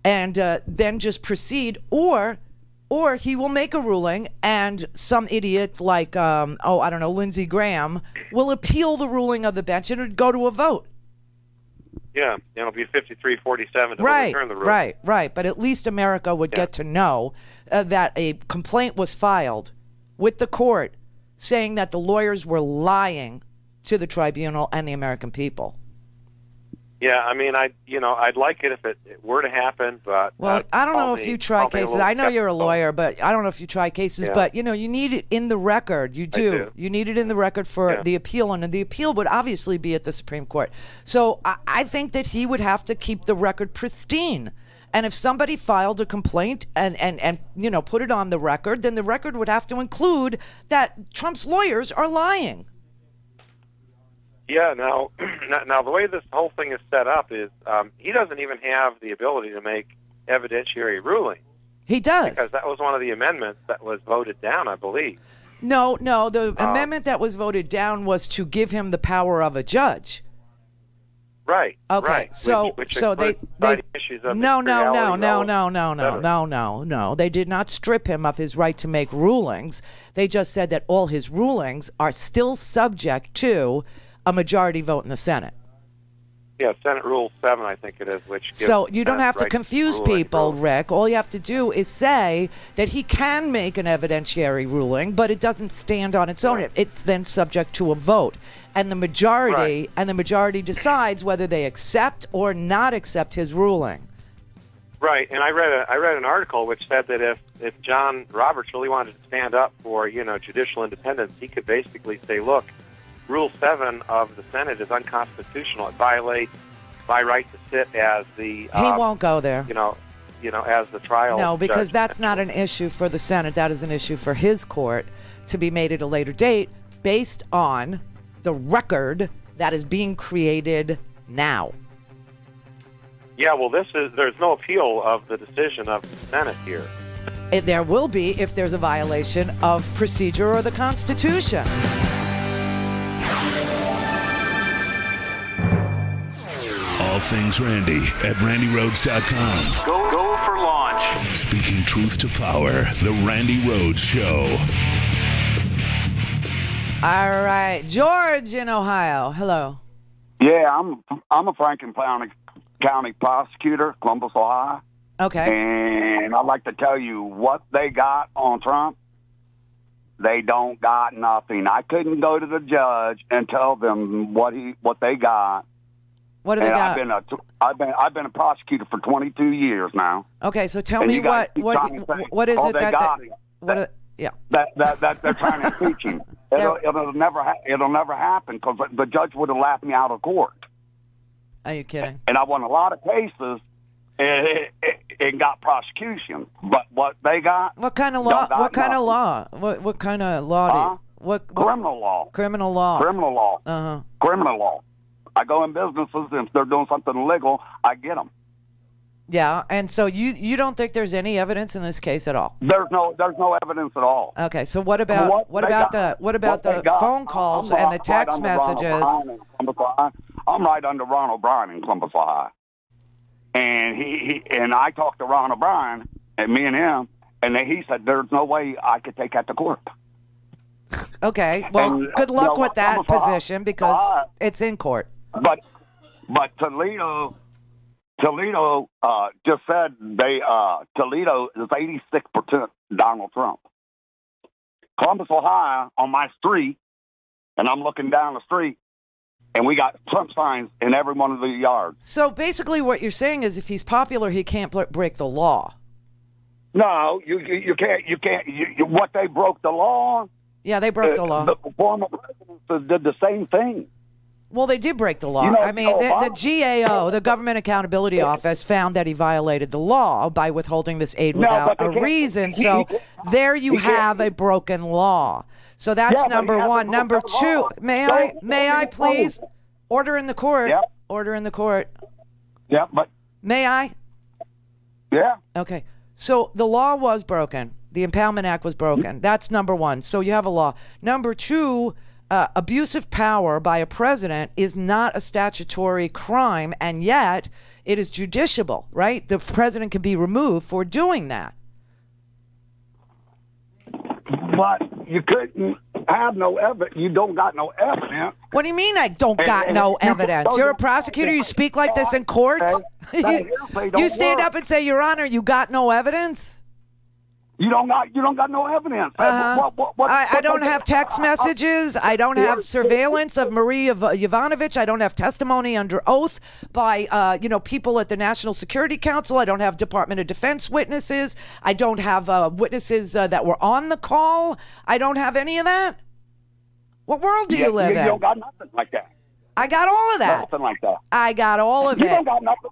F: And then just proceed. Or he will make a ruling and some idiot like, Lindsey Graham will appeal the ruling of the bench and it would go to a vote.
M: Yeah, it'll be 53-47 to overturn the ruling.
F: Right. But at least America would get to know that a complaint was filed with the court saying that the lawyers were lying to the tribunal and the American people.
M: Yeah, I mean, I'd like it if it were to happen, but
F: I don't know if you try cases. I know you're a lawyer, but I don't know if you try cases. Yeah. But you need it in the record. You do. You need it in the record for the appeal, and the appeal would obviously be at the Supreme Court. So I think that he would have to keep the record pristine. And if somebody filed a complaint and put it on the record, then the record would have to include that Trump's lawyers are lying.
M: Yeah, now the way this whole thing is set up is he doesn't even have the ability to make evidentiary rulings.
F: He does.
M: Because that was one of the amendments that was voted down, I believe.
F: No, the amendment that was voted down was to give him the power of a judge.
M: Right.
F: Okay.
M: Right.
F: So they
M: issues of
F: no. They did not strip him of his right to make rulings. They just said that all his rulings are still subject to a majority vote in the Senate.
M: Yeah, Senate Rule 7, I think it is, which gives
F: so you don't have to
M: right
F: confuse people, Rick. All you have to do is say that he can make an evidentiary ruling, but it doesn't stand on its own. It's then subject to a vote, and the majority decides whether they accept or not accept his ruling.
M: Right, and I read an article which said that if John Roberts really wanted to stand up for judicial independence, he could basically say, look, Rule 7 of the Senate is unconstitutional. It violates my right to sit as the...
F: he won't go there.
M: As the trial
F: No, because
M: judge.
F: that's not an issue for the Senate. That is an issue for his court to be made at a later date based on the record that is being created now.
M: Yeah, well, there's no appeal of the decision of the Senate here.
F: There will be if there's a violation of procedure or the Constitution.
H: All things Randy at RandyRhodes.com.
D: Go for launch.
H: Speaking truth to power, the Randi Rhodes Show.
F: All right, George in Ohio. Hello.
N: Yeah, I'm a Franklin County prosecutor, Columbus, Ohio.
F: Okay.
N: And I'd like to tell you what they got on Trump. They don't got nothing. I couldn't go to the judge and tell them what they got.
F: What do they got?
N: I've been a prosecutor for 22 years now.
F: Okay, so tell me what is it that
N: they're trying to impeach him. It'll never happen because the judge would have laughed me out of court.
F: Are you kidding?
N: And I won a lot of cases and got prosecution. But what they got?
F: What kind of law? What kind of law? What kind of law?
N: Criminal law.
F: Criminal law.
N: Criminal law.
F: Uh-huh.
N: Criminal law. I go in businesses, and if they're doing something illegal, I get them.
F: Yeah, and so you don't think there's any evidence in this case at all?
N: There's no evidence at all.
F: Okay, so what about the phone calls and the text messages?
N: I'm right under Ron O'Brien in Columbus, Ohio, and he I talked to Ron O'Brien and me and him, and he said there's no way I could take that to court.
F: Okay, well, good luck with that position because it's in court.
N: But Toledo just said Toledo is 86% Donald Trump. Columbus, Ohio, on my street, and I'm looking down the street, and we got Trump signs in every one of the yards.
F: So basically what you're saying is if he's popular, he can't break the law.
N: No, you can't. What they broke the law on?
F: Yeah, they broke the law.
N: The former presidents did the same thing.
F: Well, they did break the law.
N: You know,
F: I mean, the GAO, the Government Accountability Office, found that he violated the law by withholding this aid without a reason. So there you have a broken law. So that's number one. Number two, may I please? Order in the court.
N: Yep.
F: Order in the court.
N: Yeah, but.
F: May I?
N: Yeah.
F: Okay. So the law was broken. The Impoundment Act was broken. That's number one. So you have a law. Number two, abuse of power by a president is not a statutory crime, and yet it is judiciable, right? The president can be removed for doing that.
N: But you couldn't have no evidence. You don't got no evidence.
F: What do you mean I don't got no evidence? You're a prosecutor. You speak like this in court? You stand up and say, Your Honor, you got no evidence?
N: You don't got no evidence.
F: I don't have text messages. I don't have surveillance of Maria Yovanovitch. I don't have testimony under oath by people at the National Security Council. I don't have Department of Defense witnesses. I don't have witnesses that were on the call. I don't have any of that. What world do you live in?
N: You don't got nothing like that.
F: I got all of that.
N: Nothing like that.
F: I got all of it.
N: You don't got nothing.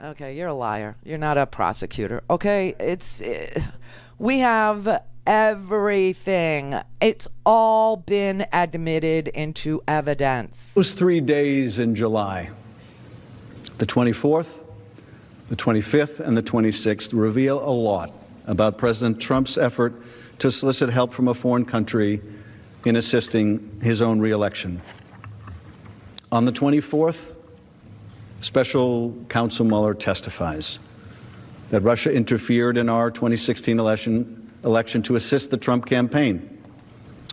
F: Okay, you're a liar. You're not a prosecutor. Okay, we have everything. It's all been admitted into evidence.
G: It was 3 days in July. The 24th, the 25th, and the 26th reveal a lot about President Trump's effort to solicit help from a foreign country in assisting his own reelection. On the 24th, Special Counsel Mueller testifies that Russia interfered in our 2016 election to assist the Trump campaign,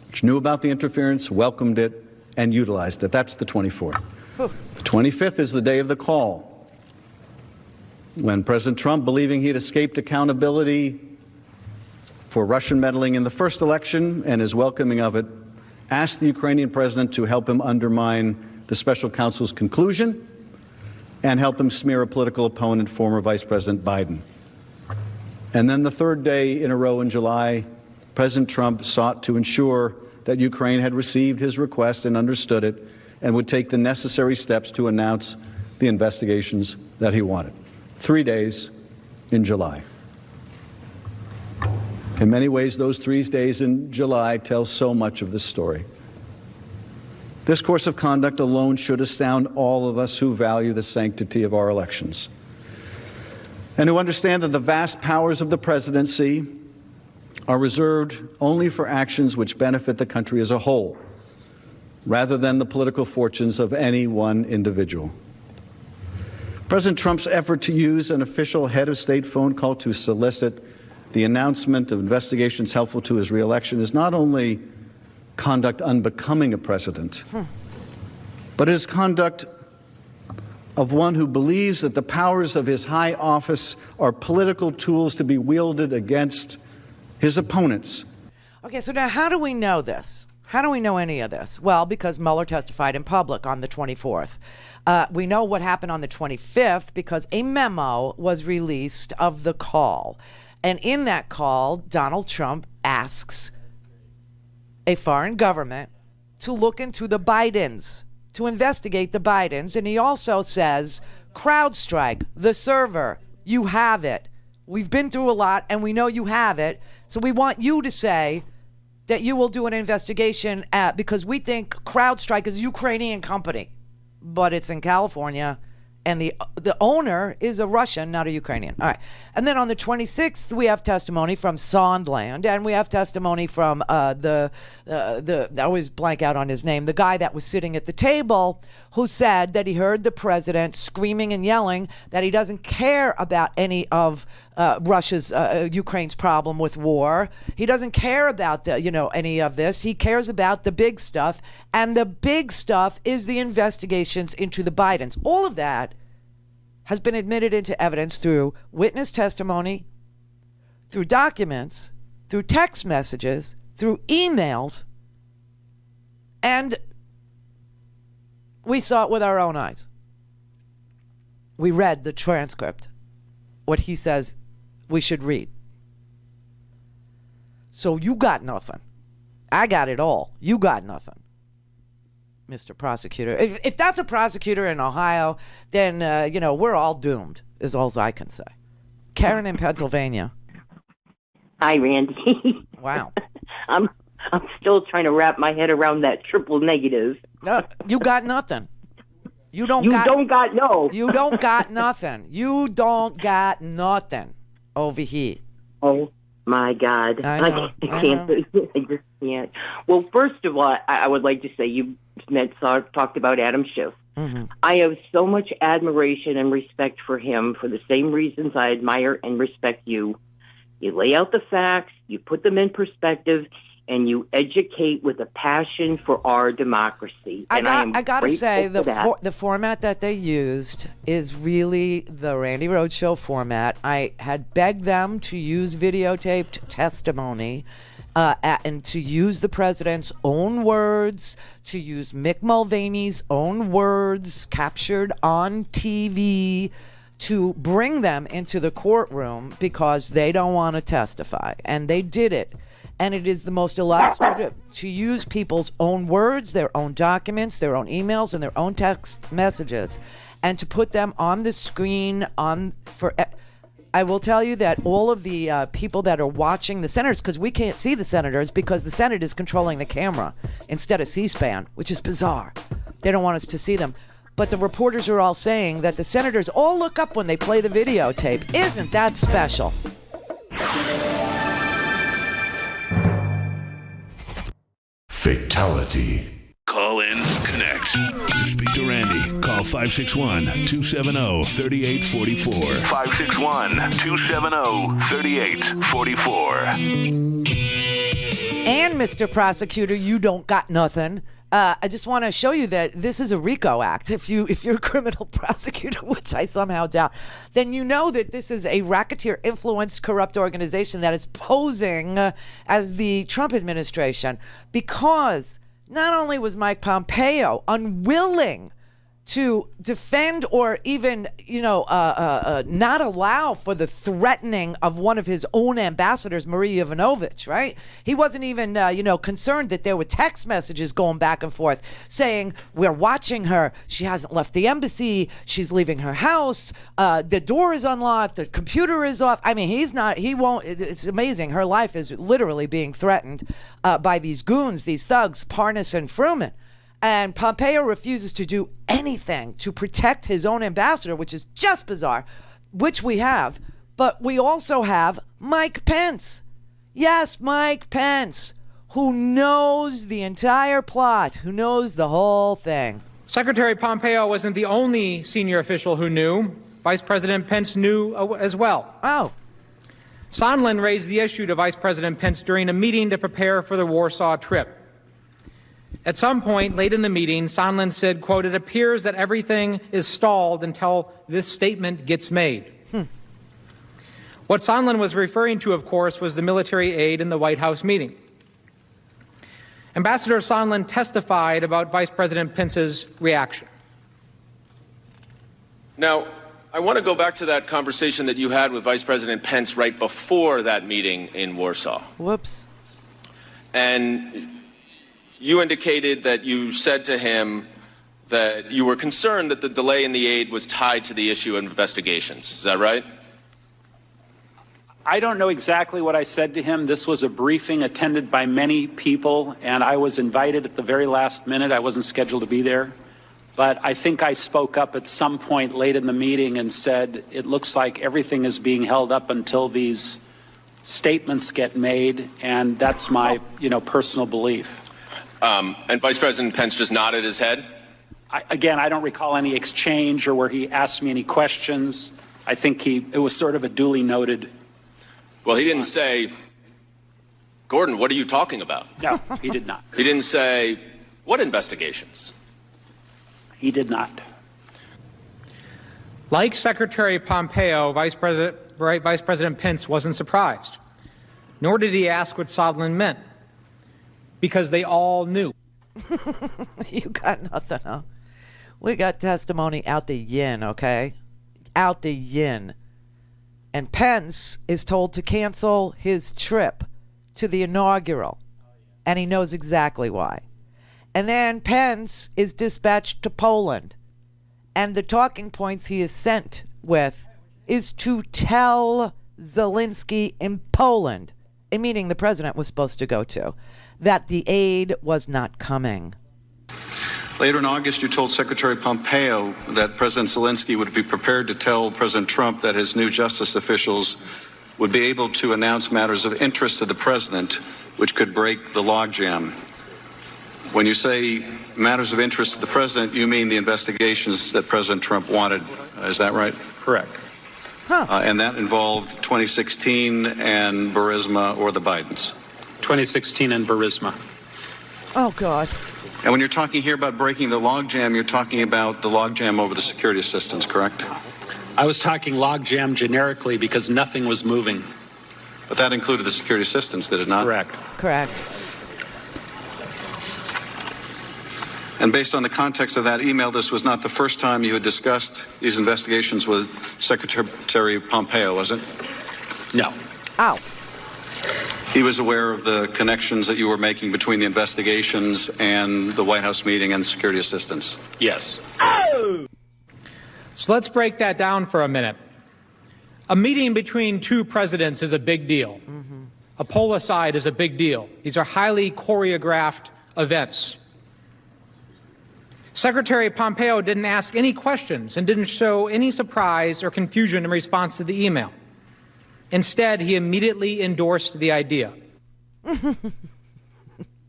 G: which knew about the interference, welcomed it, and utilized it. That's the 24th. The 25th is the day of the call, when President Trump, believing he had escaped accountability for Russian meddling in the first election and his welcoming of it, asked the Ukrainian president to help him undermine the special counsel's conclusion and help him smear a political opponent, former Vice President Biden. And then the third day in a row in July, President Trump sought to ensure that Ukraine had received his request and understood it and would take the necessary steps to announce the investigations that he wanted. 3 days in July. In many ways, those 3 days in July tell so much of this story. This course of conduct alone should astound all of us who value the sanctity of our elections and who understand that the vast powers of the presidency are reserved only for actions which benefit the country as a whole, rather than the political fortunes of any one individual. President Trump's effort to use an official head of state phone call to solicit the announcement of investigations helpful to his reelection is not only conduct unbecoming a president, but it is conduct of one who believes that the powers of his high office are political tools to be wielded against his opponents.
F: Okay, so now how do we know this? How do we know any of this? Well, because Mueller testified in public on the 24th. We know what happened on the 25th because a memo was released of the call. And in that call, Donald Trump asks a foreign government to look into the Bidens, to investigate the Bidens. And he also says, CrowdStrike, the server, you have it. We've been through a lot and we know you have it. So we want you to say that you will do an investigation because we think CrowdStrike is a Ukrainian company, but it's in California. And the owner is a Russian, not a Ukrainian. All right. And then on the 26th, we have testimony from Sondland, and we have testimony from I always blank out on his name, the guy that was sitting at the table who said that he heard the president screaming and yelling that he doesn't care about any of Russia's, Ukraine's problem with war. He doesn't care about any of this. He cares about the big stuff, and the big stuff is the investigations into the Bidens. All of that has been admitted into evidence through witness testimony, through documents, through text messages, through emails, And we saw it with our own eyes. We read the transcript, what he says we should read. So you got nothing. I got it all. You got nothing, Mr. Prosecutor. If that's a prosecutor in Ohio, then, we're all doomed, is all I can say. Karen in Pennsylvania.
O: Hi, Randy.
F: Wow.
O: I'm still trying to wrap my head around that triple negative.
F: No, you got nothing. You don't got nothing. You don't got nothing over here.
O: Oh, my God.
F: I
O: can't. I just can't. Well, first of all, I would like to say you talked about Adam Schiff.
F: Mm-hmm.
O: I have so much admiration and respect for him for the same reasons I admire and respect you. You lay out the facts, you put them in perspective, and you educate with a passion for our democracy.
F: I got to say, the format that they used is really the Randi Rhodes Show format. I had begged them to use videotaped testimony and to use the president's own words, to use Mick Mulvaney's own words captured on TV, to bring them into the courtroom because they don't want to testify. And they did it. And it is the most illustrative to use people's own words, their own documents, their own emails, and their own text messages, and to put them on the screen I will tell you that all of the people that are watching the senators, because we can't see the senators because the Senate is controlling the camera instead of C-SPAN, which is bizarre. They don't want us to see them. But the reporters are all saying that the senators all look up when they play the videotape. Isn't that special?
H: Fatality. Call in, connect. To speak to Randi, call 561-270-3844. 561-270-3844.
F: And, Mr. Prosecutor, you don't got nothing. I just want to show you that this is a RICO Act. If you're a criminal prosecutor, which I somehow doubt, then you know that this is a racketeer, influenced, corrupt organization that is posing as the Trump administration, because not only was Mike Pompeo unwilling to defend or even, not allow for the threatening of one of his own ambassadors, Marie Yovanovitch, right? He wasn't even, concerned that there were text messages going back and forth saying, we're watching her. She hasn't left the embassy. She's leaving her house. The door is unlocked. The computer is off. I mean, he won't. It's amazing. Her life is literally being threatened by these goons, these thugs, Parnas and Fruman. And Pompeo refuses to do anything to protect his own ambassador, which is just bizarre, which we have. But we also have Mike Pence. Yes, Mike Pence, who knows the entire plot, who knows the whole thing.
P: Secretary Pompeo wasn't the only senior official who knew. Vice President Pence knew as well.
F: Oh.
P: Sondland raised the issue to Vice President Pence during a meeting to prepare for the Warsaw trip. At some point late in the meeting, Sondland said, quote, "It appears that everything is stalled until this statement gets made." What Sondland was referring to, of course, was the military aid in the White House meeting. Ambassador Sondland testified about Vice President Pence's reaction.
Q: Now, I want to go back to that conversation that you had with Vice President Pence right before that meeting in Warsaw.
F: Whoops.
Q: And you indicated that you said to him that you were concerned that the delay in the aid was tied to the issue of investigations. Is that right?
R: I don't know exactly what I said to him. This was a briefing attended by many people, and I was invited at the very last minute. I wasn't scheduled to be there. But I think I spoke up at some point late in the meeting and said, it looks like everything is being held up until these statements get made, and that's my, personal belief.
Q: And Vice President Pence just nodded his head?
R: I don't recall any exchange or where he asked me any questions. I think it was sort of a duly noted.
Q: Well, he didn't say, Gordon, what are you talking about?
R: No, he did not.
Q: He didn't say, what investigations?
R: He did not.
P: Like Secretary Pompeo, Vice President Pence wasn't surprised, nor did he ask what Sondland meant, because they all knew.
F: You got nothing, huh? We got testimony out the yin, okay? Out the yin. And Pence is told to cancel his trip to the inaugural. And he knows exactly why. And then Pence is dispatched to Poland. And the talking points he is sent with is to tell Zelensky in Poland, a meeting the president was supposed to go to, that the aid was not coming.
G: Later in August, you told Secretary Pompeo that President Zelensky would be prepared to tell President Trump that his new justice officials would be able to announce matters of interest to the president, which could break the logjam. When you say matters of interest to the president, you mean the investigations that President Trump wanted. Is that right?
R: Correct.
G: And that involved 2016 and Burisma or the Bidens.
R: 2016 and Burisma.
F: Oh, God.
G: And when you're talking here about breaking the logjam, you're talking about the logjam over the security assistance, correct?
R: I was talking logjam generically because nothing was moving.
G: But that included the security assistance, did it not?
R: Correct.
F: Correct.
G: And based on the context of that email, this was not the first time you had discussed these investigations with Secretary Pompeo, was it?
R: No.
F: Ow.
G: He was aware of the connections that you were making between the investigations and the White House meeting and security assistance?
R: Yes.
P: Oh! So let's break that down for a minute. A meeting between two presidents is a big deal. Mm-hmm. A poll aside is a big deal. These are highly choreographed events. Secretary Pompeo didn't ask any questions and didn't show any surprise or confusion in response to the email. Instead, he immediately endorsed the idea.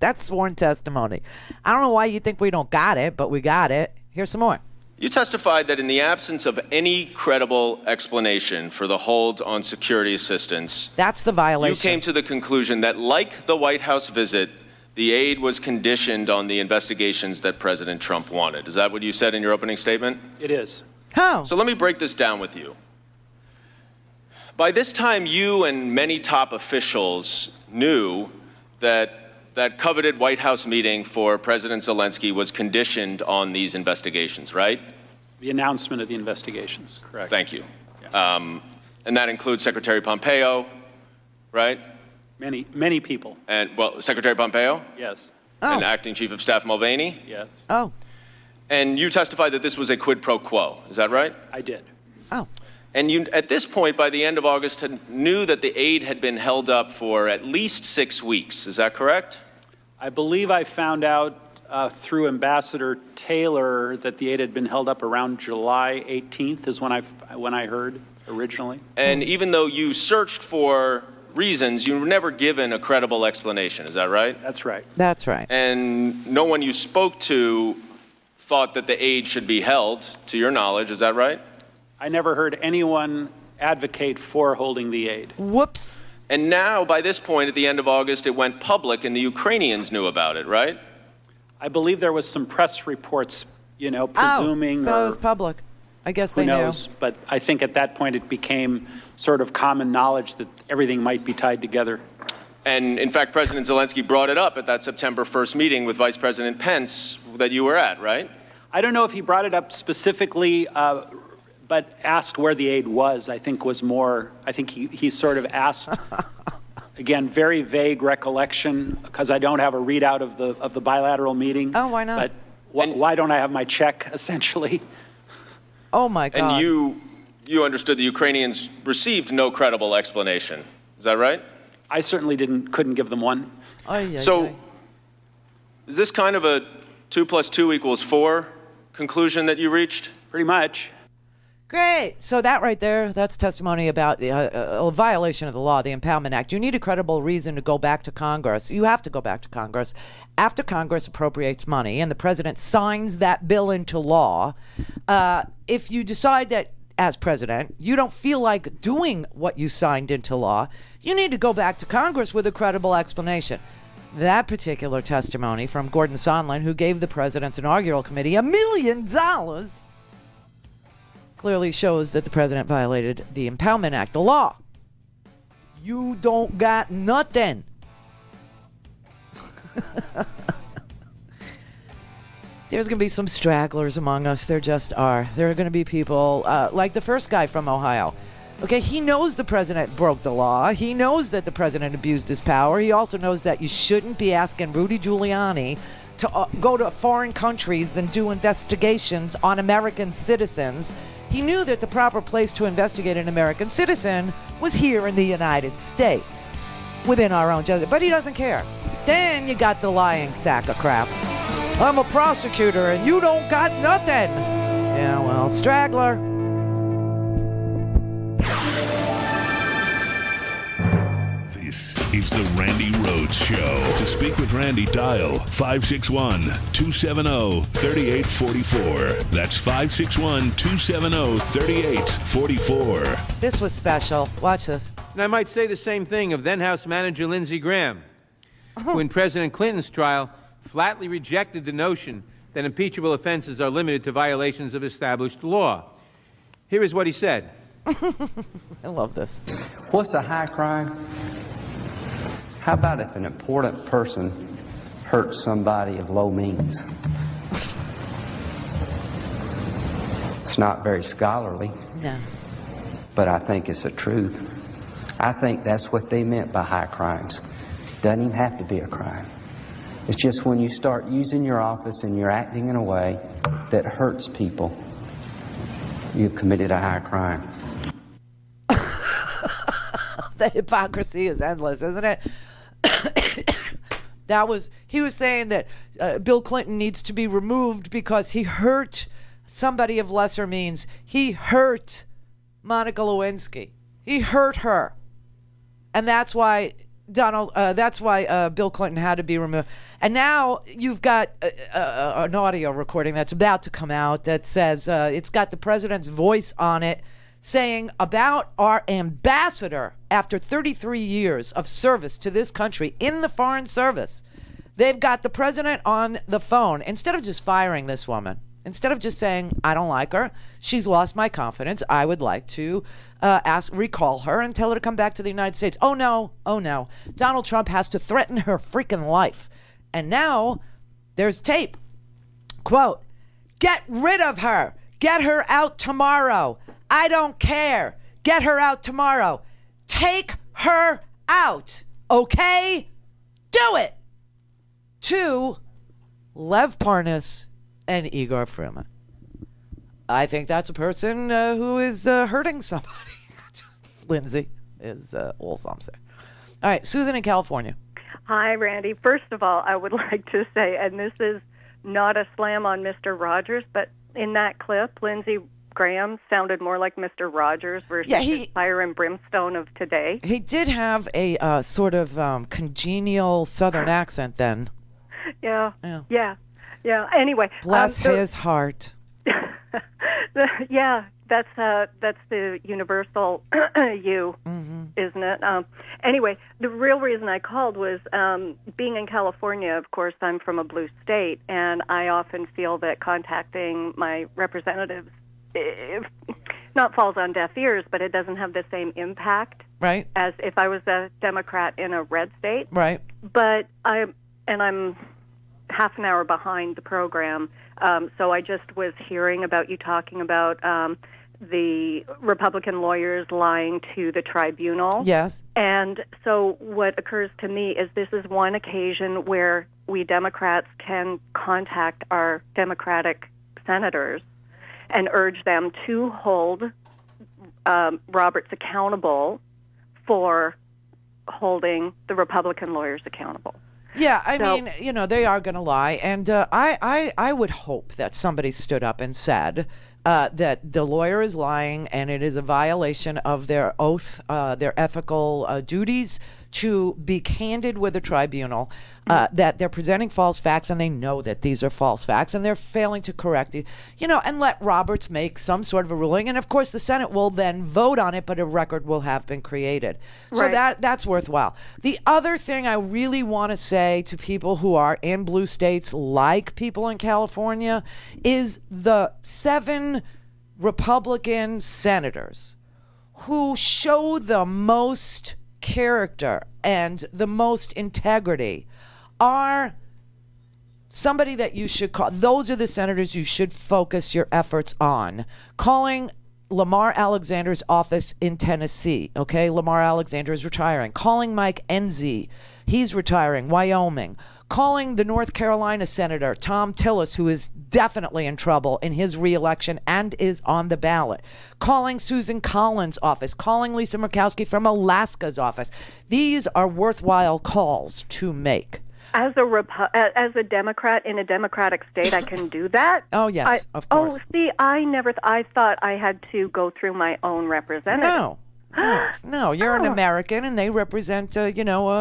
F: That's sworn testimony. I don't know why you think we don't got it, but we got it. Here's some more.
Q: You testified that in the absence of any credible explanation for the hold on security assistance,
F: that's the violation.
Q: You came to the conclusion that, like the White House visit, the aid was conditioned on the investigations that President Trump wanted. Is that what you said in your opening statement?
R: It is.
F: How?
Q: So let me break this down with you. By this time, you and many top officials knew that that coveted White House meeting for President Zelensky was conditioned on these investigations, right?
R: The announcement of the investigations, correct.
Q: Thank you. Yeah. And that includes Secretary Pompeo, right?
R: Many people.
Q: And, well, Secretary Pompeo?
R: Yes.
F: Oh.
Q: And Acting Chief of Staff Mulvaney?
R: Yes.
F: Oh.
Q: And you testified that this was a quid pro quo. Is that right?
R: I did.
F: Oh.
Q: And you, at this point, by the end of August, knew that the aid had been held up for at least 6 weeks. Is that correct?
R: I believe I found out through Ambassador Taylor that the aid had been held up around July 18th is when I heard originally.
Q: And even though you searched for reasons, you were never given a credible explanation. Is that right?
R: That's right.
F: That's right.
Q: And no one you spoke to thought that the aid should be held, to your knowledge. Is that right?
R: I never heard anyone advocate for holding the aid.
F: Whoops.
Q: And now, by this point, at the end of August, it went public and the Ukrainians knew about it, right?
R: I believe there was some press reports, presuming.
F: Oh, so it was public. I guess they
R: knew. Who knows? But I think at that point it became sort of common knowledge that everything might be tied together.
Q: And in fact, President Zelensky brought it up at that September 1st meeting with Vice President Pence that you were at, right?
R: I don't know if he brought it up specifically, but asked where the aid was, I think was more, I think he sort of asked, again, very vague recollection, because I don't have a readout of the bilateral meeting.
F: Oh, why not?
R: But why don't I have my check, essentially?
F: Oh, my God.
Q: And you understood the Ukrainians received no credible explanation. Is that right?
R: I certainly couldn't give them one.
Q: So is this kind of a 2 + 2 = 4 conclusion that you reached?
R: Pretty much.
F: Great. So that right there, that's testimony about a violation of the law, the Impoundment Act. You need a credible reason to go back to Congress. You have to go back to Congress after Congress appropriates money and the president signs that bill into law. If you decide that, as president, you don't feel like doing what you signed into law, you need to go back to Congress with a credible explanation. That particular testimony from Gordon Sondland, who gave the president's inaugural committee $1 million, clearly shows that the president violated the Impoundment Act, the law. You don't got nothing. There's going to be some stragglers among us. There just are. There are going to be people like the first guy from Ohio. Okay, he knows the president broke the law. He knows that the president abused his power. He also knows that you shouldn't be asking Rudy Giuliani to go to foreign countries and do investigations on American citizens. He knew that the proper place to investigate an American citizen was here in the United States, within our own justice. But he doesn't care. Then you got the lying sack of crap. I'm a prosecutor and you don't got nothing. Yeah, well, straggler.
H: This is the Randi Rhodes Show. To speak with Randi, dial 561-270-3844. That's 561-270-3844.
F: This was special. Watch this.
S: And I might say the same thing of then House Manager Lindsey Graham, who in President Clinton's trial flatly rejected the notion that impeachable offenses are limited to violations of established law. Here is what he said.
F: I love this.
T: What's a high crime? How about if an important person hurts somebody of low means? It's not very scholarly.
F: No.
T: But I think it's the truth. I think that's what they meant by high crimes. Doesn't even have to be a crime. It's just when you start using your office and you're acting in a way that hurts people, you've committed a high crime.
F: The hypocrisy is endless, isn't it? He was saying that Bill Clinton needs to be removed because he hurt somebody of lesser means. He hurt Monica Lewinsky. He hurt her. And that's why Bill Clinton had to be removed. And now you've got an audio recording that's about to come out that says it's got the president's voice on it, saying about our ambassador after 33 years of service to this country in the Foreign Service. They've got the president on the phone. Instead of just firing this woman, instead of just saying, I don't like her, she's lost my confidence, I would like to recall her and tell her to come back to the United States. Oh no, Donald Trump has to threaten her freaking life. And now there's tape. Quote, get rid of her. Get her out tomorrow. I don't care. Get her out tomorrow. Take her out. Okay? Do it. To Lev Parnas and Igor Fruman. I think that's a person who is hurting somebody. Lindsay is all I'm saying. All right, Susan in California.
U: Hi, Randy. First of all, I would like to say, and this is not a slam on Mr. Rogers, but in that clip, Lindsey Graham sounded more like Mr. Rogers versus the fire and brimstone of today.
F: He did have a sort of congenial Southern accent then.
U: Yeah. Anyway,
F: bless his heart.
U: Yeah, that's the universal you, isn't it? Anyway, the real reason I called was being in California. Of course, I'm from a blue state, and I often feel that contacting my representatives not falls on deaf ears, but it doesn't have the same impact,
F: right,
U: as if I was a Democrat in a red state,
F: right.
U: But I'm half an hour behind the program, so I just was hearing about you talking about the Republican lawyers lying to the tribunal.
F: Yes.
U: And so what occurs to me is this is one occasion where we Democrats can contact our Democratic senators and urge them to hold Roberts accountable for holding the Republican lawyers accountable.
F: Yeah, I mean, they are going to lie. And I would hope that somebody stood up and said that the lawyer is lying and it is a violation of their oath, their ethical duties to be candid with the tribunal, that they're presenting false facts and they know that these are false facts and they're failing to correct it, and let Roberts make some sort of a ruling. And of course the Senate will then vote on it, but a record will have been created. So that's worthwhile. The other thing I really want to say to people who are in blue states, like people in California, is the 7 Republican senators who show the most character and the most integrity are somebody that you should call. Those are the senators you should focus your efforts on. Calling Lamar Alexander's office in Tennessee. Okay, Lamar Alexander is retiring. Calling Mike Enzi. He's retiring. Wyoming. Calling the North Carolina Senator, Tom Tillis, who is definitely in trouble in his reelection and is on the ballot. Calling Susan Collins' office. Calling Lisa Murkowski from Alaska's office. These are worthwhile calls to make.
U: As a Democrat in a Democratic state, I can do that.
F: Oh, yes, of course.
U: Oh, see, I thought I had to go through my own representative.
F: No, you're an American, and they represent, the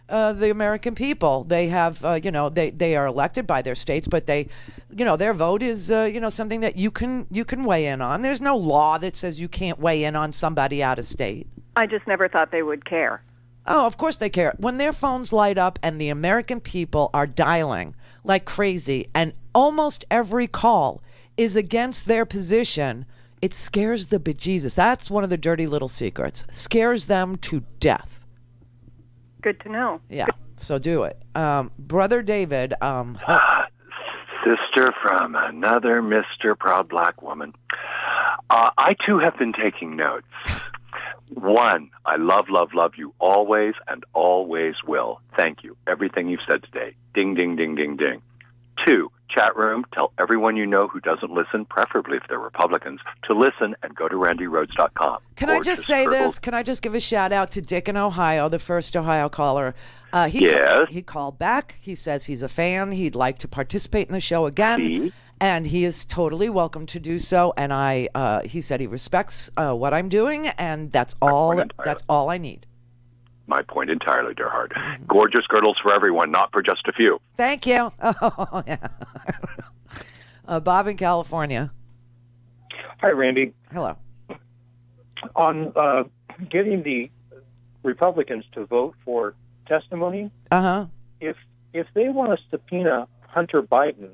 F: American people. They have, they are elected by their states, but they, their vote is, something that you can weigh in on. There's no law that says you can't weigh in on somebody out of state.
U: I just never thought they would care.
F: Oh, of course they care. When their phones light up and the American people are dialing like crazy and almost every call is against their position, it scares the bejesus. That's one of the dirty little secrets. Scares them to death.
U: Good to know.
F: Yeah, so do it. Brother David.
I: Sister from another Mr. Proud Black Woman. I, too, have been taking notes. 1, I love you always and always will. Thank you. Everything you've said today. Ding, ding, ding, ding, ding. 2, chat room, tell everyone you know who doesn't listen, preferably if they're Republicans, to listen and go to randyrhodes.com.
F: Can I just say this? Can I just give a shout out to Dick in Ohio, the first Ohio caller? He called back. He says he's a fan. He'd like to participate in the show again.
I: See?
F: And he is totally welcome to do so. And he said he respects what I'm doing, and that's all I need.
I: My point entirely, dear heart. Gorgeous girdles for everyone, not for just a few.
F: Thank you. Oh, yeah. Bob in California.
V: Hi, Randy.
F: Hello.
V: On getting the Republicans to vote for testimony, if they want to subpoena Hunter Biden,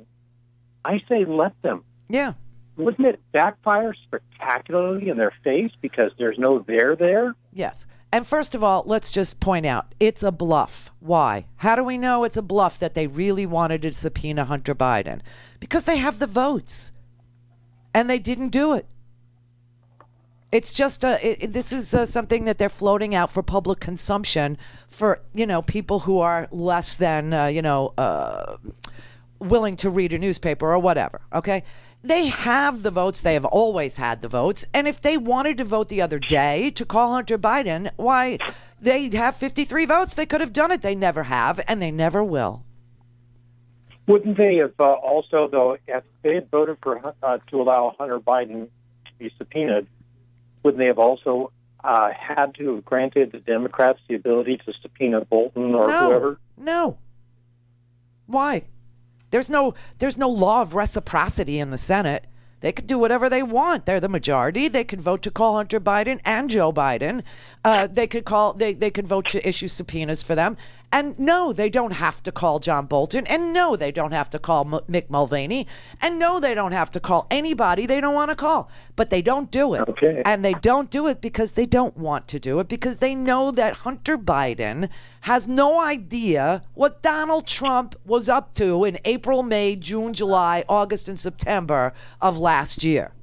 V: I say let them.
F: Yeah.
V: Wouldn't it backfire spectacularly in their face because there's no there?
F: Yes. And first of all, let's just point out, it's a bluff. Why? How do we know it's a bluff that they really wanted to subpoena Hunter Biden? Because they have the votes. And they didn't do it. It's just, this is something that they're floating out for public consumption for, people who are less than, willing to read a newspaper or whatever, okay? They have the votes. They have always had the votes. And if they wanted to vote the other day to call Hunter Biden, why, they have 53 votes. They could have done it. They never have, and they never will.
V: Wouldn't they have also, though, if they had voted for to allow Hunter Biden to be subpoenaed, wouldn't they have also had to have granted the Democrats the ability to subpoena Bolton or whoever?
F: No. Why? There's no law of reciprocity in the Senate. They could do whatever they want. They're the majority. They could vote to call Hunter Biden and Joe Biden. They could vote to issue subpoenas for them. And no, they don't have to call John Bolton. And no, they don't have to call Mick Mulvaney. And no, they don't have to call anybody they don't want to call. But they don't do it.
V: Okay.
F: And they don't do it because they don't want to do it, because they know that Hunter Biden has no idea what Donald Trump was up to in April, May, June, July, August, and September of last year.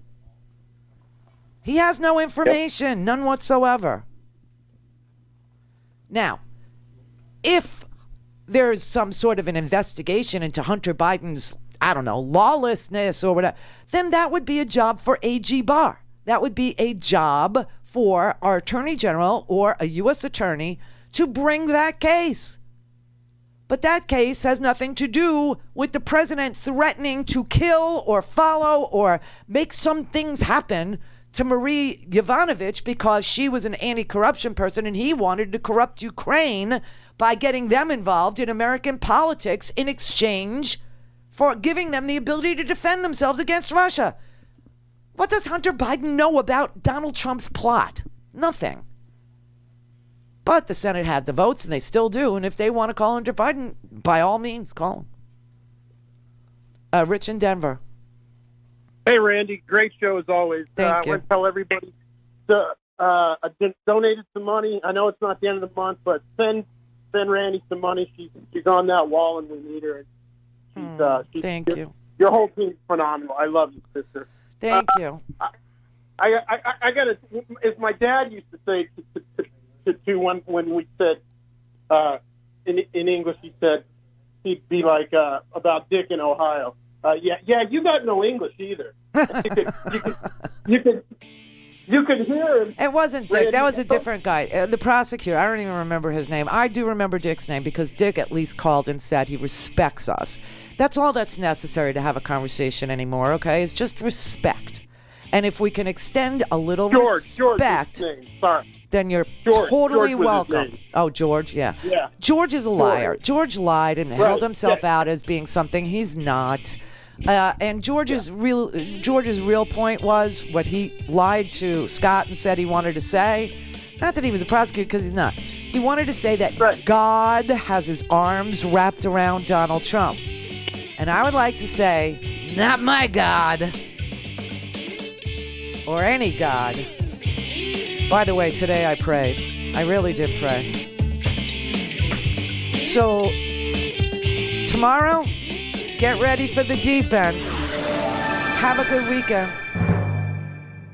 F: He has no information, none whatsoever. Now, if there's some sort of an investigation into Hunter Biden's, lawlessness or whatever, then that would be a job for AG Barr. That would be a job for our Attorney General or a U.S. Attorney to bring that case. But that case has nothing to do with the president threatening to kill or follow or make some things happen to Marie Yovanovitch because she was an anti-corruption person and he wanted to corrupt Ukraine by getting them involved in American politics in exchange for giving them the ability to defend themselves against Russia. What does Hunter Biden know about Donald Trump's plot? Nothing. But the Senate had the votes, and they still do. And if they want to call Hunter Biden, by all means, call him. Rich in Denver.
W: Hey, Randy. Great show as always.
F: Thank you.
W: I want to tell everybody I donated some money. I know it's not the end of the month, but send Randy some money. She's on that wall, and we need her.
U: Thank
W: you. Your whole team's phenomenal. I love you, sister.
F: Thank you.
W: I got to, as my dad used to say to when we said in English, he'd be like about Dick in Ohio. Yeah, you got no English either. You could hear him.
F: It wasn't Dick. That was a different guy. The prosecutor. I don't even remember his name. I do remember Dick's name because Dick at least called and said he respects us. That's all that's necessary to have a conversation anymore, okay? It's just respect. And if we can extend a little respect, then you're totally welcome. Oh, George, yeah. George is a liar. George lied and held himself out as being something he's not. And George's real point was what he lied to Scott and said he wanted to say. Not that he was a prosecutor, because he's not. He wanted to say that God has his arms wrapped around Donald Trump. And I would like to say, not my God. Or any God. By the way, today I prayed. I really did pray. So, tomorrow, get ready for the defense. Have a good weekend.